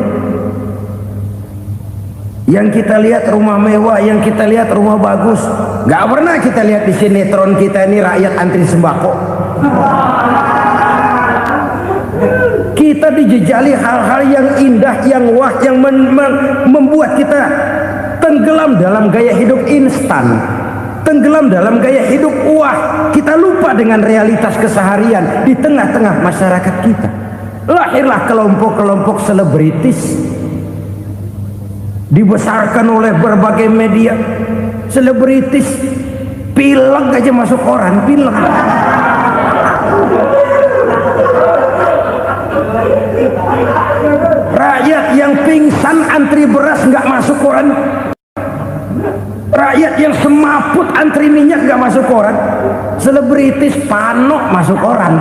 yang kita lihat rumah mewah, yang kita lihat rumah bagus. Gak pernah kita lihat di sinetron kita ini rakyat antri sembako. Kita dijejali hal-hal yang indah, yang wah, yang membuat kita tenggelam dalam gaya hidup instan, tenggelam dalam gaya hidup wah. Kita lupa dengan realitas keseharian di tengah-tengah masyarakat kita. Lahirlah kelompok-kelompok selebritis, dibesarkan oleh berbagai media. Selebritis pilek aja masuk koran, pilek. Rakyat yang pingsan antri beras nggak masuk koran. Rakyat yang semaput antri minyak nggak masuk koran. Selebritis panok masuk koran.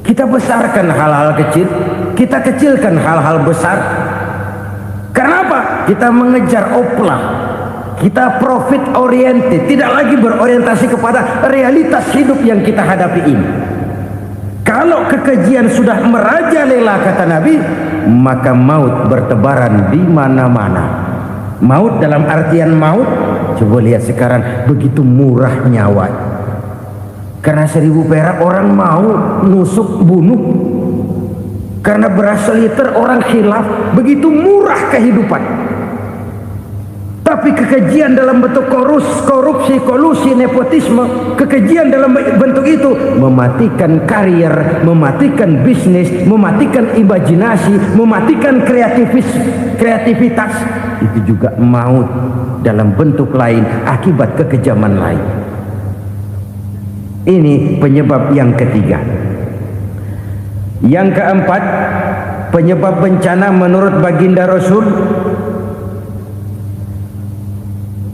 Kita besarkan hal-hal kecil, kita kecilkan hal-hal besar. Kenapa? Kita mengejar oplah, kita profit oriented, tidak lagi berorientasi kepada realitas hidup yang kita hadapi ini. Kalau kekejian sudah merajalela, kata Nabi, maka maut bertebaran di mana-mana. Maut dalam artian maut, coba lihat sekarang begitu murah nyawa. Karena 1000 perak orang mau nusuk bunuh. Karena beras seliter orang khilaf, begitu murah kehidupan. Tapi kekejian dalam bentuk korupsi, kolusi, nepotisme, kekejian dalam bentuk itu mematikan karir, mematikan bisnis, mematikan imajinasi, mematikan kreativitas. Itu juga maut dalam bentuk lain akibat kekejaman lain. Ini penyebab yang ketiga. Yang keempat, penyebab bencana menurut baginda Rasul,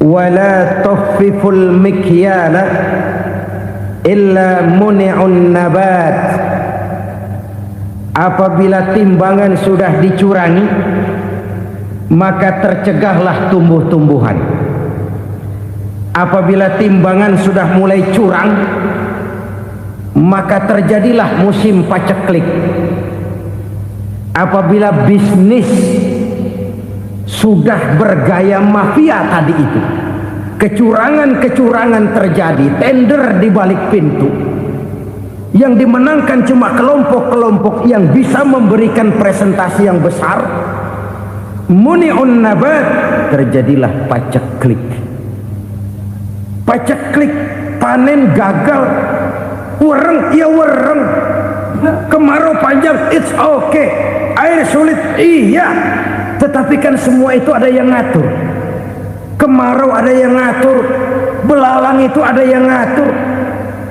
wala tuffiful mikyala illa muni'un nabat apabila timbangan sudah dicurangi, maka tercegahlah tumbuh-tumbuhan. Apabila timbangan sudah mulai curang, maka terjadilah musim paceklik. Apabila bisnis sudah bergaya mafia tadi itu, kecurangan-kecurangan terjadi, tender di balik pintu, yang dimenangkan cuma kelompok-kelompok yang bisa memberikan presentasi yang besar, muni'un nabat, terjadilah paceklik. Paceklik, panen gagal, wereng ya wereng, kemarau panjang it's okay, air sulit iya, tetapi kan semua itu ada yang ngatur. Kemarau ada yang ngatur, belalang itu ada yang ngatur,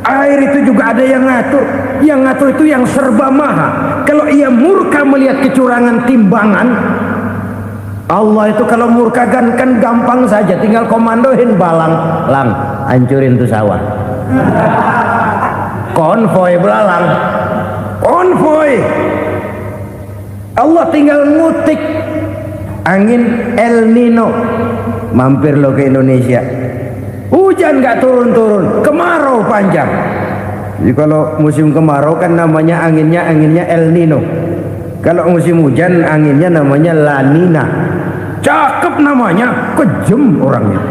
air itu juga ada yang ngatur. Yang ngatur itu yang serba maha. Kalau ia murka melihat kecurangan timbangan, Allah itu kalau murka kan gampang saja, tinggal komandoin balang, lang, hancurin tuh sawah. Konvoy belalang, konvoy. Allah tinggal ngutik angin El Nino, mampir lo ke Indonesia. Hujan nggak turun-turun, kemarau panjang. Jadi kalau musim kemarau kan namanya anginnya El Nino. Kalau musim hujan anginnya namanya La Nina. Cakep namanya, kejem orangnya.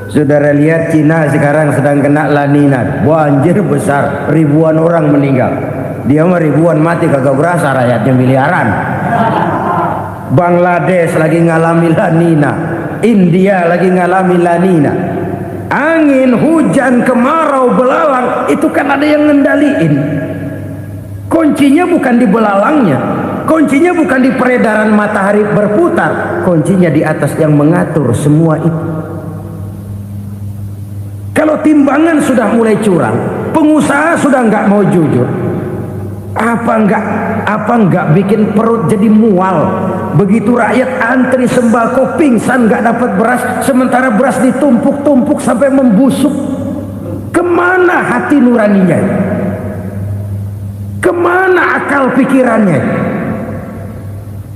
Saudara lihat Cina sekarang sedang kena La Nina, banjir besar, ribuan orang meninggal. Dia mah ribuan mati kagak berasa, rakyatnya miliaran. Bangladesh lagi ngalami La Nina, India lagi ngalami La Nina. Angin, hujan, kemarau, belalang itu kan ada yang ngendaliin. Kuncinya bukan di belalangnya, kuncinya bukan di peredaran matahari berputar, kuncinya di atas yang mengatur semua itu. Kalau timbangan sudah mulai curang, pengusaha sudah nggak mau jujur, apa enggak bikin perut jadi mual. Begitu rakyat antri sembako pingsan nggak dapat beras, sementara beras ditumpuk-tumpuk sampai membusuk. Kemana hati nuraninya? Kemana akal pikirannya?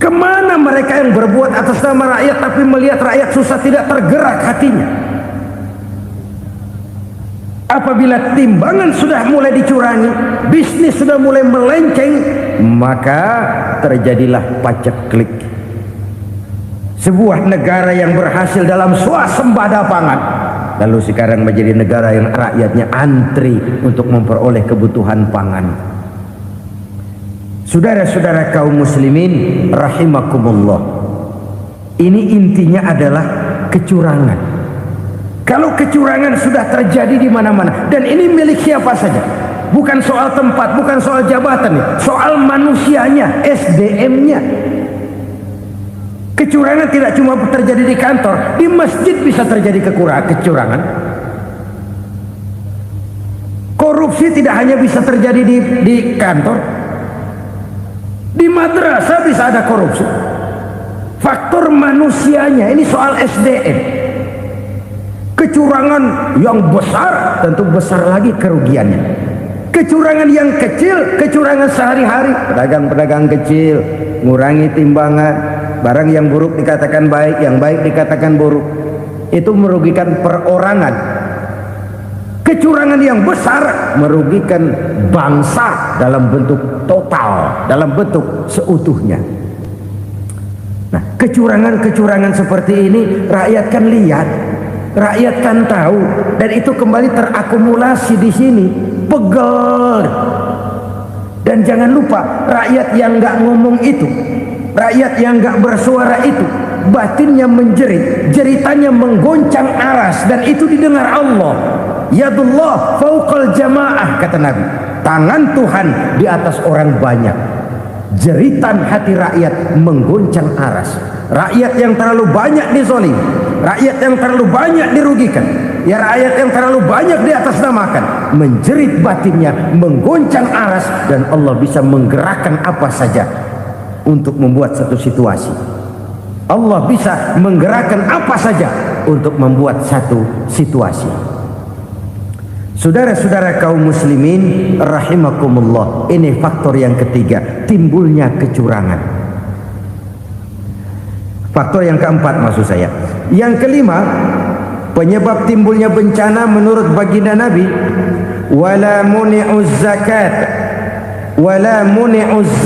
Kemana mereka yang berbuat atas nama rakyat tapi melihat rakyat susah tidak tergerak hatinya? Apabila timbangan sudah mulai dicurangi, bisnis sudah mulai melenceng, maka terjadilah paceklik. Sebuah negara yang berhasil dalam swasembada pangan, lalu sekarang menjadi negara yang rakyatnya antri untuk memperoleh kebutuhan pangan. Saudara-saudara kaum muslimin rahimakumullah, ini intinya adalah kecurangan. Kalau kecurangan sudah terjadi di mana-mana, dan ini milik siapa saja, bukan soal tempat, bukan soal jabatan, soal manusianya, SDM-nya. Kecurangan tidak cuma terjadi di kantor, di masjid bisa terjadi kecurangan. Korupsi tidak hanya bisa terjadi di kantor, di madrasah bisa ada korupsi. Faktor manusianya, ini soal SDM. Kecurangan yang besar tentu besar lagi kerugiannya. Kecurangan yang kecil, kecurangan sehari-hari, pedagang-pedagang kecil ngurangi timbangan, barang yang buruk dikatakan baik, yang baik dikatakan buruk, itu merugikan perorangan. Kecurangan yang besar merugikan bangsa dalam bentuk total, dalam bentuk seutuhnya. Nah, kecurangan-kecurangan seperti ini rakyat kan lihat, rakyat kan tahu, dan itu kembali terakumulasi di sini, pegel. Dan jangan lupa, rakyat yang nggak ngomong itu, rakyat yang nggak bersuara itu, batinnya menjerit, jeritannya menggoncang aras, dan itu didengar Allah. Yadullah fauqal jamaah, kata Nabi, tangan Tuhan di atas orang banyak. Jeritan hati rakyat menggoncang aras. Rakyat yang terlalu banyak dizolim, rakyat yang terlalu banyak dirugikan, ya rakyat yang terlalu banyak di atas namakan, menjerit batinnya, menggoncang aras, dan Allah bisa menggerakkan apa saja untuk membuat satu situasi. Allah bisa menggerakkan apa saja untuk membuat satu situasi. Saudara-saudara kaum muslimin rahimakumullah, ini faktor yang ketiga, timbulnya kecurangan. Faktor yang keempat maksud saya. Yang kelima, penyebab timbulnya bencana menurut baginda Nabi, wala muni'uz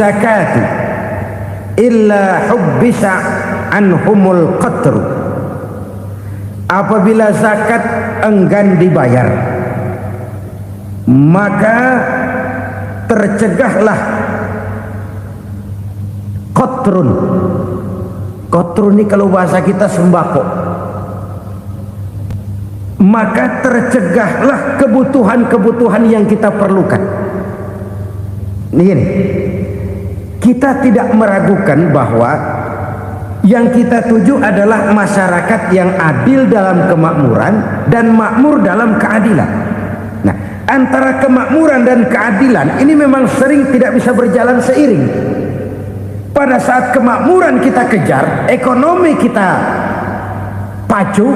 zakat illa hubbisa anhumul qatru. Apabila zakat enggan dibayar, maka tercegahlah qatrun. Qatrun ini kalau bahasa kita sembako. Maka tercegahlah kebutuhan-kebutuhan yang kita perlukan. Ini kita tidak meragukan bahwa yang kita tuju adalah masyarakat yang adil dalam kemakmuran dan makmur dalam keadilan. Nah, antara kemakmuran dan keadilan ini memang sering tidak bisa berjalan seiring. Pada saat kemakmuran kita kejar, ekonomi kita pacu,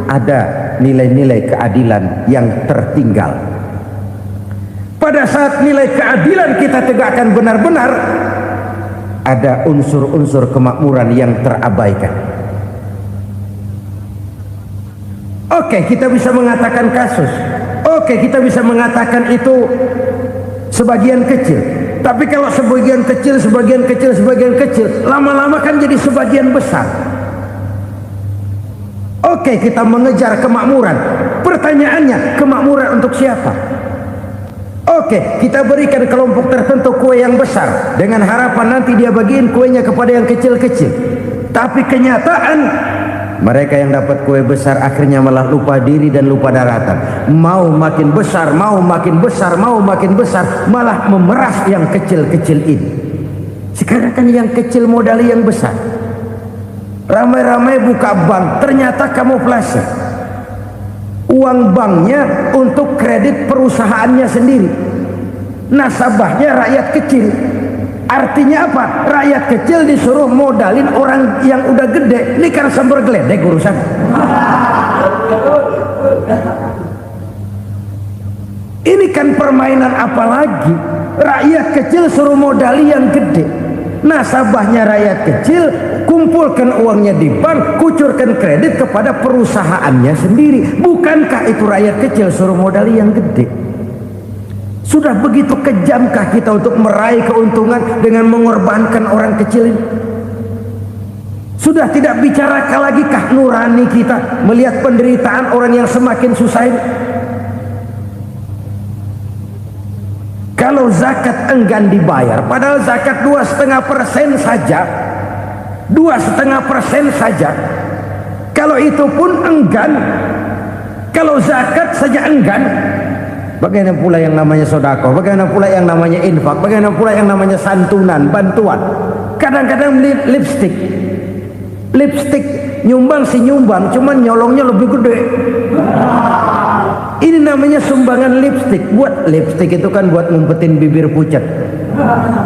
ada nilai-nilai keadilan yang tertinggal. Pada saat nilai keadilan kita tegakkan benar-benar, ada unsur-unsur kemakmuran yang terabaikan. Oke, kita bisa mengatakan kasus. Oke, kita bisa mengatakan itu sebagian kecil. Tapi kalau sebagian kecil, lama-lama kan jadi sebagian besar. Oke, kita mengejar kemakmuran. Pertanyaannya, kemakmuran untuk siapa? Oke, kita berikan kelompok tertentu kue yang besar dengan harapan nanti dia bagiin kuenya kepada yang kecil-kecil. Tapi kenyataan mereka yang dapat kue besar akhirnya malah lupa diri dan lupa daratan. Mau makin besar, malah memeras yang kecil-kecil ini. Sekarang kan yang kecil modali yang besar. Ramai-ramai buka bank, ternyata kamuflase. Uang banknya untuk kredit perusahaannya sendiri. Nasabahnya rakyat kecil. Artinya apa? Rakyat kecil disuruh modalin orang yang udah gede. Ini kan sambar geledek urusan. Ini kan permainan apa lagi? Rakyat kecil suruh modali yang gede. Nasabahnya rakyat kecil, kumpulkan uangnya di bank, kucurkan kredit kepada perusahaannya sendiri. Bukankah itu rakyat kecil suruh modali yang gede? Sudah begitu kejamkah kita untuk meraih keuntungan dengan mengorbankan orang kecil ini? Sudah tidak bicara lagi kah nurani kita melihat penderitaan orang yang semakin susah ini? Kalau zakat enggan dibayar, padahal zakat 2,5% saja, 2,5% saja. Kalau itu pun enggan, kalau zakat saja enggan, bagaimana pula yang namanya sedekah? Bagaimana pula yang namanya infak? Bagaimana pula yang namanya santunan, bantuan? Kadang-kadang lipstick nyumbang si nyumbang, cuman nyolongnya lebih gede. Ini namanya sumbangan lipstick. Buat lipstick itu kan buat ngumpetin bibir pucat.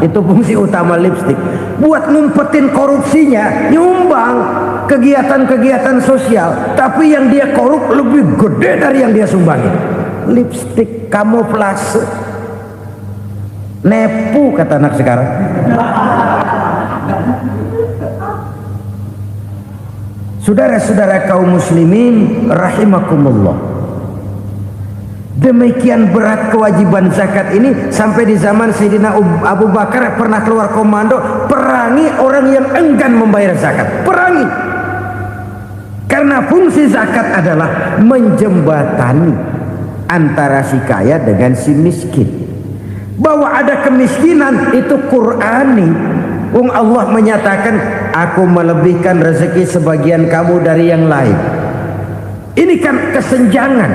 Itu fungsi utama lipstick. Buat ngumpetin korupsinya, nyumbang kegiatan-kegiatan sosial. Tapi yang dia korup lebih gede dari yang dia sumbangin. Lipstick kamuflase. Nepu kata anak sekarang. Saudara-saudara kaum muslimin rahimakumullah. Demikian berat kewajiban zakat ini sampai di zaman Sayyidina Abu Bakar pernah keluar komando perangi orang yang enggan membayar zakat. Perangi. Karena fungsi zakat adalah menjembatani antara si kaya dengan si miskin. Bahwa ada kemiskinan itu Qur'ani. Allah menyatakan, aku melebihkan rezeki sebagian kamu dari yang lain. Ini kan kesenjangan.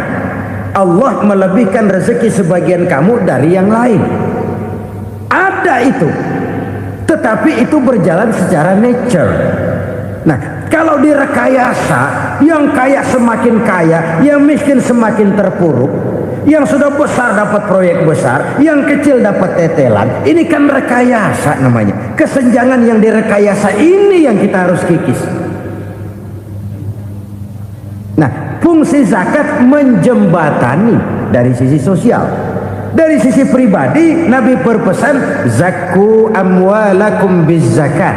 Allah melebihkan rezeki sebagian kamu dari yang lain. Ada itu. Tetapi itu berjalan secara nature. Nah, kalau direkayasa, yang kaya semakin kaya, yang miskin semakin terpuruk, yang sudah besar dapat proyek besar, yang kecil dapat tetelan. Ini kan rekayasa namanya. Kesenjangan yang direkayasa ini yang kita harus kikis. Nah, fungsi zakat menjembatani dari sisi sosial. Dari sisi pribadi, Nabi berpesan, zakku amwalakum bizzakat,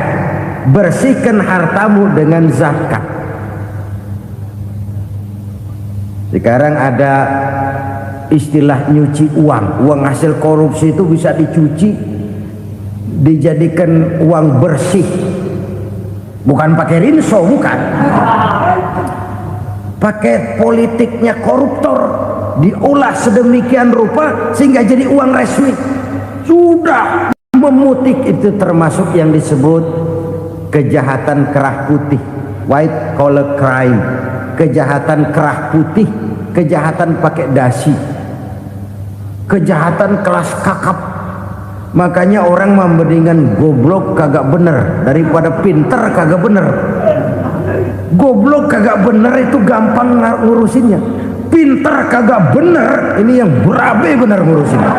bersihkan hartamu dengan zakat. Sekarang ada istilah nyuci uang. Uang hasil korupsi itu bisa dicuci, dijadikan uang bersih. Bukan pakai rinso, bukan. Pakai politiknya koruptor, diolah sedemikian rupa sehingga jadi uang resmi. Sudah memutik, itu termasuk yang disebut kejahatan kerah putih, white collar crime, kejahatan kerah putih, kejahatan pakai dasi, kejahatan kelas kakap. Makanya orang mendingan goblok kagak bener daripada pinter kagak bener. Goblok kagak bener itu gampang ngurusinnya, pinter kagak bener ini yang berabe bener ngurusinnya.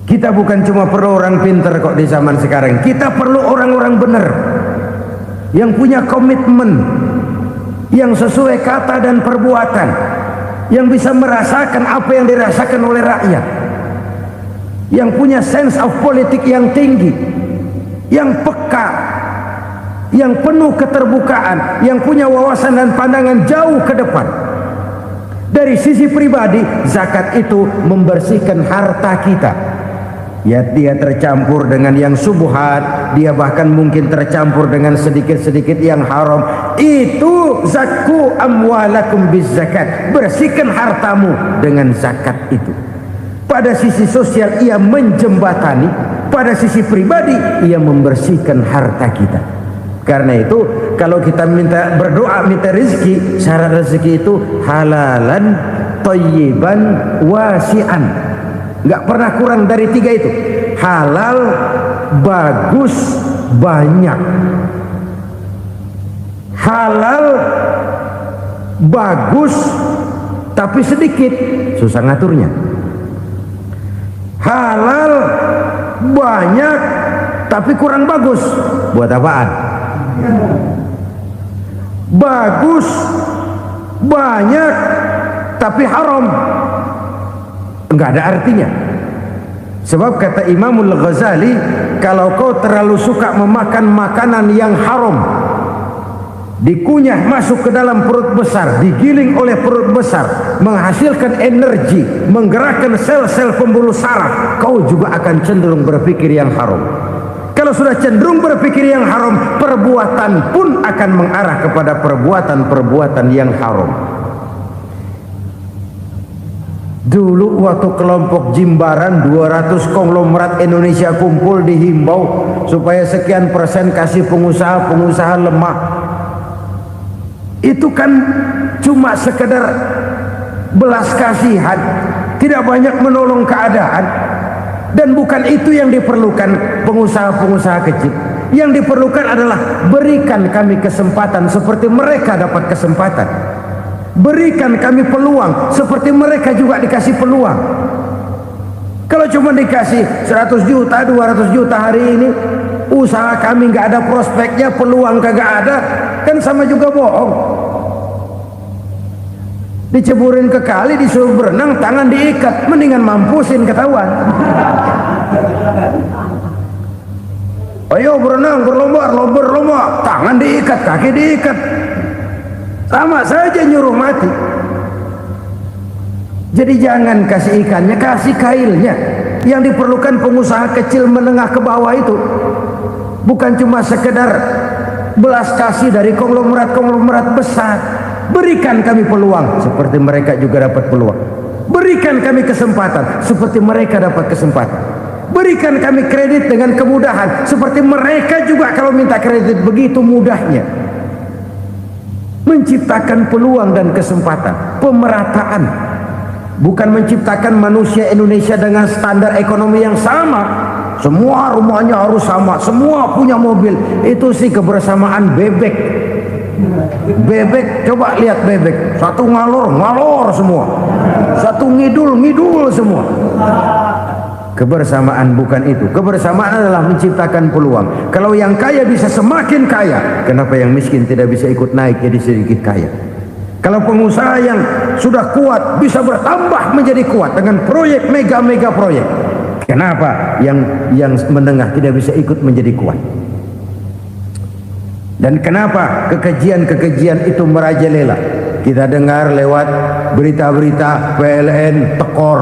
Kita bukan cuma perlu orang pinter kok di zaman sekarang, kita perlu orang-orang bener yang punya komitmen, yang sesuai kata dan perbuatan, yang bisa merasakan apa yang dirasakan oleh rakyat, yang punya sense of politik yang tinggi, yang peka, yang penuh keterbukaan, yang punya wawasan dan pandangan jauh ke depan. Dari sisi pribadi, zakat itu membersihkan harta kita. Ya, dia tercampur dengan yang subuhat, dia bahkan mungkin tercampur dengan sedikit-sedikit yang haram. Itu zakku amwalakum bizzakat, bersihkan hartamu dengan zakat itu. Pada sisi sosial ia menjembatani, pada sisi pribadi ia membersihkan harta kita. Karena itu kalau kita minta berdoa minta rezeki, syarat rezeki itu halalan thayyiban wasi'an. Nggak pernah kurang dari 3 itu. Halal, bagus, banyak. Halal, bagus, tapi sedikit, susah ngaturnya. Halal, banyak, tapi kurang bagus, buat apaan? Bagus, banyak, tapi haram, enggak ada artinya. Sebab kata Imamul Ghazali, kalau kau terlalu suka memakan makanan yang haram, dikunyah masuk ke dalam perut besar, digiling oleh perut besar, menghasilkan energi, menggerakkan sel-sel pembuluh saraf, kau juga akan cenderung berpikir yang haram. Kalau sudah cenderung berpikir yang haram, perbuatan pun akan mengarah kepada perbuatan-perbuatan yang haram. Dulu waktu kelompok Jimbaran 200 konglomerat Indonesia kumpul, dihimbau supaya sekian persen kasih pengusaha-pengusaha lemah. Itu kan cuma sekedar belas kasihan, tidak banyak menolong keadaan. Dan bukan itu yang diperlukan pengusaha-pengusaha kecil. Yang diperlukan adalah berikan kami kesempatan seperti mereka dapat kesempatan. Berikan kami peluang seperti mereka juga dikasih peluang. Kalau cuma dikasih 100 juta, 200 juta hari ini, usaha kami nggak ada prospeknya, peluang kagak ada, kan sama juga bohong. Diceburin ke kali, disuruh berenang, tangan diikat, mendingan mampusin ketahuan. Ayo berenang, berlomba, tangan diikat, kaki diikat, sama saja nyuruh mati. Jadi jangan kasih ikannya, kasih kailnya. Yang diperlukan pengusaha kecil menengah ke bawah itu bukan cuma sekedar belas kasih dari konglomerat-konglomerat besar. Berikan kami peluang seperti mereka juga dapat peluang. Berikan kami kesempatan seperti mereka dapat kesempatan. Berikan kami kredit dengan kemudahan seperti mereka juga kalau minta kredit begitu mudahnya. Menciptakan peluang dan kesempatan, pemerataan, bukan menciptakan manusia Indonesia dengan standar ekonomi yang sama. Semua rumahnya harus sama, semua punya mobil. Itu sih kebersamaan bebek. Bebek, coba lihat bebek, satu ngalor semua, satu ngidul semua. Kebersamaan bukan itu. Kebersamaan adalah menciptakan peluang. Kalau yang kaya bisa semakin kaya, kenapa yang miskin tidak bisa ikut naik jadi sedikit kaya? Kalau pengusaha yang sudah kuat bisa bertambah menjadi kuat dengan proyek mega proyek, kenapa yang menengah tidak bisa ikut menjadi kuat? Dan kenapa kekejian itu merajalela? Kita dengar lewat berita-berita PLN tekor,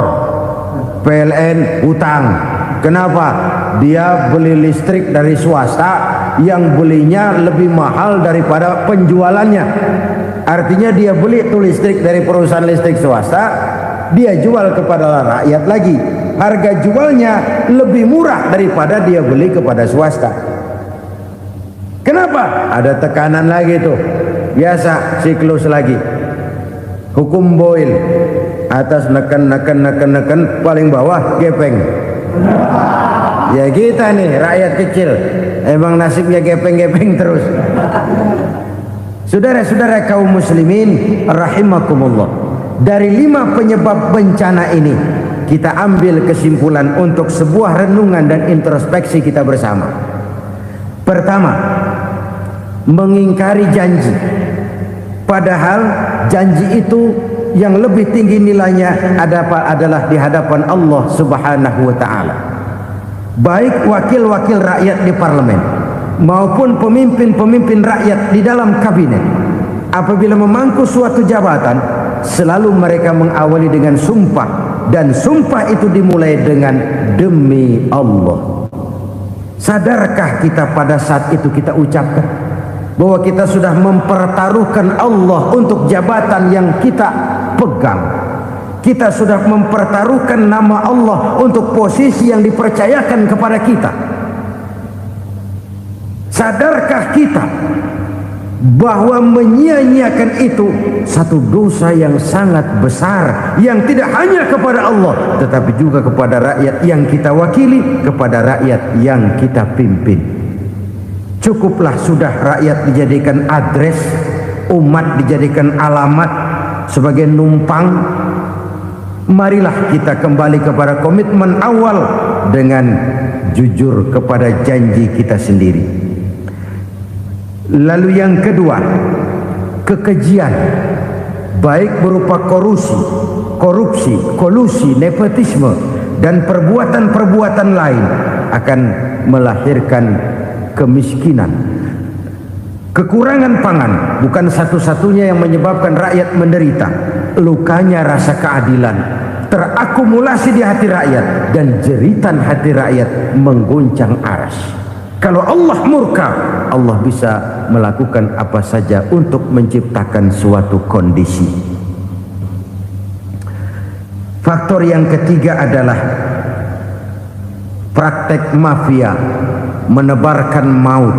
PLN utang. Kenapa? Dia beli listrik dari swasta yang belinya lebih mahal daripada penjualannya. Artinya dia beli itu listrik dari perusahaan listrik swasta, dia jual kepada rakyat lagi. Harga jualnya lebih murah daripada dia beli kepada swasta. Kenapa? Ada tekanan lagi tuh. Biasa siklus lagi. Hukum Boyle. Atas neken, paling bawah gepeng. Ya kita nih rakyat kecil, emang nasibnya gepeng terus. Saudara-saudara kaum muslimin rahimakumullah, dari 5 penyebab bencana ini kita ambil kesimpulan untuk sebuah renungan dan introspeksi kita bersama. Pertama, mengingkari janji, padahal janji itu yang lebih tinggi nilainya adalah di hadapan Allah Subhanahu wa ta'ala. Baik wakil-wakil rakyat di parlemen maupun pemimpin-pemimpin rakyat di dalam kabinet, apabila memangku suatu jabatan, selalu mereka mengawali dengan sumpah, dan sumpah itu dimulai dengan demi Allah. Sadarkah kita pada saat itu kita ucapkan bahwa kita sudah mempertaruhkan Allah untuk jabatan yang kita pegang? Kita sudah mempertaruhkan nama Allah untuk posisi yang dipercayakan kepada kita. Sadarkah kita bahwa menyia-nyiakan itu satu dosa yang sangat besar, yang tidak hanya kepada Allah tetapi juga kepada rakyat yang kita wakili, kepada rakyat yang kita pimpin. Cukuplah sudah rakyat dijadikan adres, umat dijadikan alamat sebagai numpang. Marilah kita kembali kepada komitmen awal dengan jujur kepada janji kita sendiri. Lalu yang kedua, kekejian, baik berupa korupsi, kolusi, nepotisme, dan perbuatan-perbuatan lain akan melahirkan kemiskinan. Kekurangan pangan bukan satu-satunya yang menyebabkan rakyat menderita. Lukanya rasa keadilan terakumulasi di hati rakyat, dan jeritan hati rakyat mengguncang aras. Kalau Allah murka, Allah bisa melakukan apa saja untuk menciptakan suatu kondisi. Faktor yang ketiga adalah praktek mafia menebarkan maut,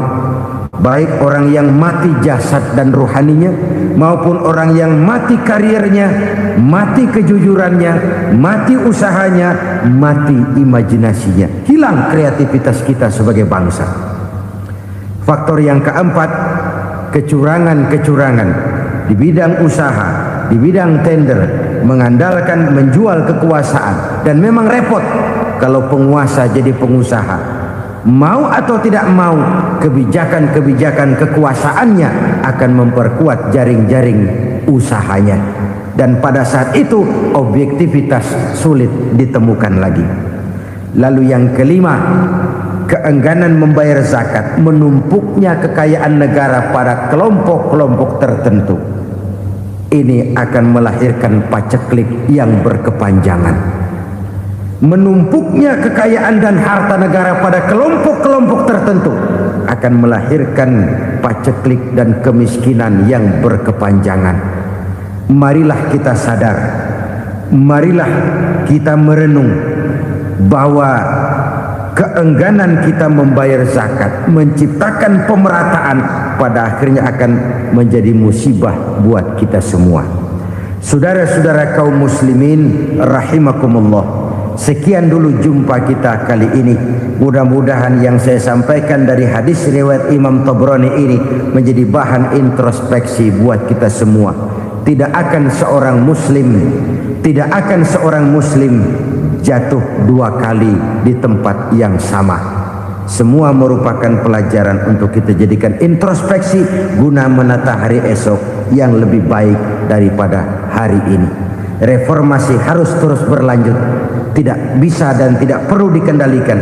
baik orang yang mati jasad dan rohaninya maupun orang yang mati karirnya, mati kejujurannya, mati usahanya, mati imajinasinya. Hilang kreativitas kita sebagai bangsa. Faktor yang keempat, kecurangan-kecurangan di bidang usaha, di bidang tender, mengandalkan menjual kekuasaan. Dan memang repot kalau penguasa jadi pengusaha. Mau atau tidak mau, kebijakan-kebijakan kekuasaannya akan memperkuat jaring-jaring usahanya. Dan pada saat itu objektivitas sulit ditemukan lagi. Lalu yang kelima, keengganan membayar zakat, menumpuknya kekayaan negara pada kelompok-kelompok tertentu. Ini akan melahirkan paceklik yang berkepanjangan. Menumpuknya kekayaan dan harta negara pada kelompok-kelompok tertentu akan melahirkan paceklik dan kemiskinan yang berkepanjangan. Marilah kita sadar, marilah kita merenung bahwa keengganan kita membayar zakat, menciptakan pemerataan, pada akhirnya akan menjadi musibah buat kita semua. Saudara-saudara kaum muslimin rahimakumullah, sekian dulu jumpa kita kali ini. Mudah-mudahan yang saya sampaikan dari hadis riwayat Imam Tabrani ini menjadi bahan introspeksi buat kita semua. Tidak akan seorang muslim jatuh 2 kali di tempat yang sama. Semua merupakan pelajaran untuk kita jadikan introspeksi guna menata hari esok yang lebih baik daripada hari ini. Reformasi harus terus berlanjut, tidak bisa dan tidak perlu dikendalikan,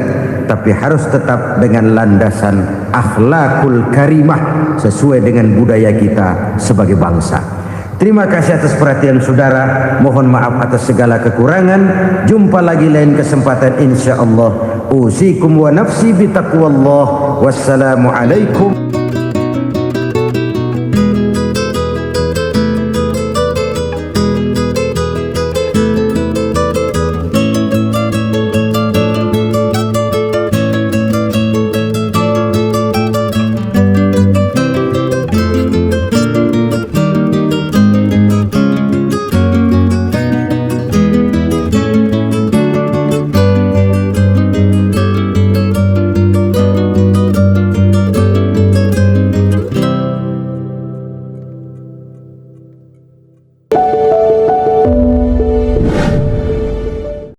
tapi harus tetap dengan landasan akhlakul karimah sesuai dengan budaya kita sebagai bangsa. Terima kasih atas perhatian saudara. Mohon maaf atas segala kekurangan. Jumpa lagi lain kesempatan insyaallah. Usikum wa nafsi bitaqwallah. Wassalamualaikum.